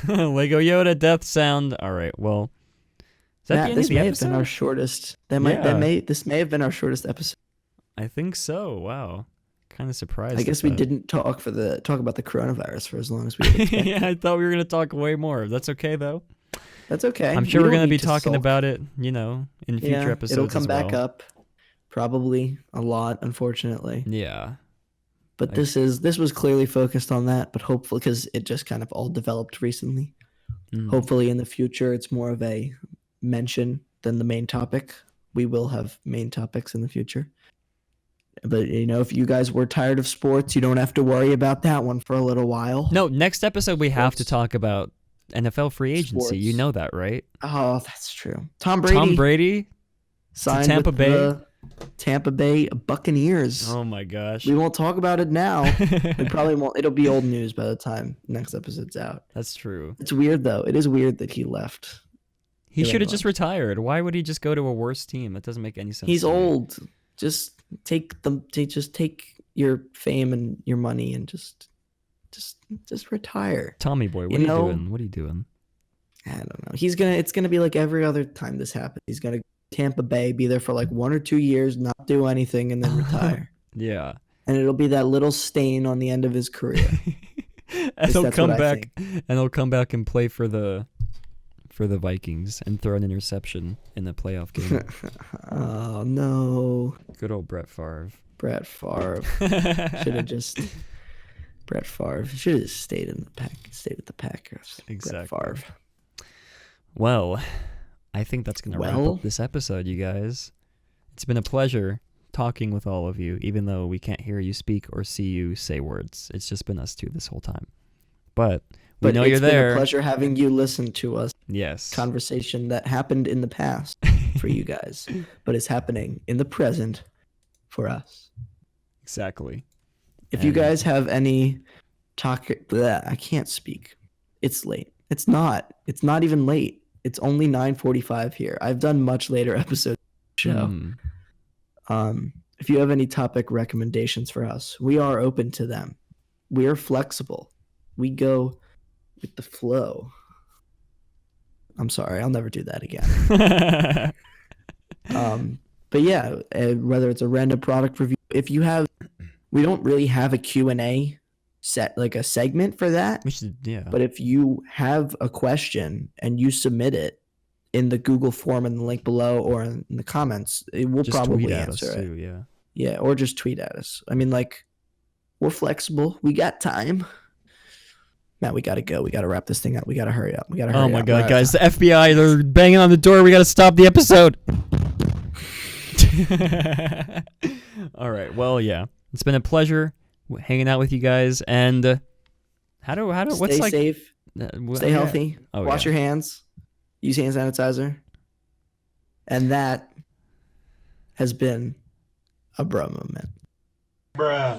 [SPEAKER 2] Lego Yoda death sound. All right. Well, is that
[SPEAKER 1] Matt,
[SPEAKER 2] the end
[SPEAKER 1] this
[SPEAKER 2] of the
[SPEAKER 1] may
[SPEAKER 2] episode?
[SPEAKER 1] have been our shortest. This may have been our shortest episode.
[SPEAKER 2] I think so. Wow. Kind of surprised.
[SPEAKER 1] I guess
[SPEAKER 2] at
[SPEAKER 1] we
[SPEAKER 2] that.
[SPEAKER 1] didn't talk about the coronavirus for as long as we did.
[SPEAKER 2] Yeah, I thought we were gonna talk way more. That's okay though.
[SPEAKER 1] That's okay.
[SPEAKER 2] I'm sure
[SPEAKER 1] We
[SPEAKER 2] we're
[SPEAKER 1] don't
[SPEAKER 2] gonna be
[SPEAKER 1] need to
[SPEAKER 2] talking
[SPEAKER 1] sulk.
[SPEAKER 2] about it. In future episodes.
[SPEAKER 1] It'll come
[SPEAKER 2] as
[SPEAKER 1] back
[SPEAKER 2] well.
[SPEAKER 1] up, probably a lot, unfortunately.
[SPEAKER 2] Yeah.
[SPEAKER 1] But this was clearly focused on that. But hopefully, because it just kind of all developed recently. Hopefully, in the future, it's more of a mention than the main topic. We will have main topics in the future. But if you guys were tired of sports, you don't have to worry about that one for a little while.
[SPEAKER 2] No, next episode we have to
[SPEAKER 1] Sports.
[SPEAKER 2] talk about NFL free agency.
[SPEAKER 1] Sports.
[SPEAKER 2] You know that, right?
[SPEAKER 1] Oh, that's true. Tom Brady.
[SPEAKER 2] Tom Brady
[SPEAKER 1] signed
[SPEAKER 2] Tampa
[SPEAKER 1] with
[SPEAKER 2] Bay.
[SPEAKER 1] the Tampa Bay Buccaneers.
[SPEAKER 2] Oh my gosh.
[SPEAKER 1] We won't talk about it now. We probably won't. It'll be old news by the time next episode's out.
[SPEAKER 2] That's true.
[SPEAKER 1] It's weird though. It is weird that he left.
[SPEAKER 2] He
[SPEAKER 1] Yeah,
[SPEAKER 2] should have
[SPEAKER 1] well.
[SPEAKER 2] just retired. Why would he just go to a worse team? That doesn't make any sense.
[SPEAKER 1] He's
[SPEAKER 2] to me.
[SPEAKER 1] old. Just take your fame and your money and just retire.
[SPEAKER 2] Tommy boy, what
[SPEAKER 1] You
[SPEAKER 2] are you
[SPEAKER 1] know-
[SPEAKER 2] doing? What are you doing?
[SPEAKER 1] I don't know. It's gonna be like every other time this happens. He's gonna go to Tampa Bay, be there for like 1 or 2 years, not do anything, and then retire.
[SPEAKER 2] Yeah.
[SPEAKER 1] And it'll be that little stain on the end of his career.
[SPEAKER 2] And he'll
[SPEAKER 1] that's
[SPEAKER 2] come
[SPEAKER 1] what I
[SPEAKER 2] back and play for the Vikings and throw an interception in the playoff game.
[SPEAKER 1] Oh no,
[SPEAKER 2] Good old Brett Favre.
[SPEAKER 1] Brett Favre should have just. Brett Favre should have stayed with the Packers.
[SPEAKER 2] Exactly.
[SPEAKER 1] Brett Favre.
[SPEAKER 2] Well, I think that's going to wrap
[SPEAKER 1] Well?
[SPEAKER 2] up this episode, you guys. It's been a pleasure talking with all of you, even though we can't hear you speak or see you say words. It's just been us two this whole time. But we know you're
[SPEAKER 1] it's been
[SPEAKER 2] there.
[SPEAKER 1] a pleasure having you listen to us.
[SPEAKER 2] Yes.
[SPEAKER 1] Conversation that happened in the past for you guys, but is happening in the present for us.
[SPEAKER 2] Exactly.
[SPEAKER 1] If you
[SPEAKER 2] And-
[SPEAKER 1] guys have any I can't speak. It's late. It's not. It's not even late. It's only 9:45 here. I've done much later episodes of the show. If you have any topic recommendations for us, we are open to them. We are flexible. We go with the flow. I'm sorry, I'll never do that again. But yeah, whether it's a random product review, if you have, we don't really have a Q&A set, like a segment for that.
[SPEAKER 2] We should, yeah.
[SPEAKER 1] But if you have a question and you submit it in the Google form in the link below or in the comments, it will
[SPEAKER 2] just
[SPEAKER 1] probably
[SPEAKER 2] tweet at us
[SPEAKER 1] answer it.
[SPEAKER 2] too, yeah.
[SPEAKER 1] Yeah, or just tweet at us. I mean, like, we're flexible. We got time. Matt, we gotta go. We gotta wrap this thing up. We gotta hurry up. We gotta hurry
[SPEAKER 2] Oh
[SPEAKER 1] up.
[SPEAKER 2] my
[SPEAKER 1] We're out
[SPEAKER 2] god,
[SPEAKER 1] of
[SPEAKER 2] guys, the
[SPEAKER 1] time.
[SPEAKER 2] FBI, they're banging on the door. We gotta stop the episode. All right. Well, yeah. It's been a pleasure hanging out with you guys. And what's
[SPEAKER 1] Stay
[SPEAKER 2] like
[SPEAKER 1] safe. Stay healthy.
[SPEAKER 2] Oh,
[SPEAKER 1] Wash
[SPEAKER 2] yeah.
[SPEAKER 1] your hands. Use hand sanitizer. And that has been a bro moment.
[SPEAKER 4] Bruh.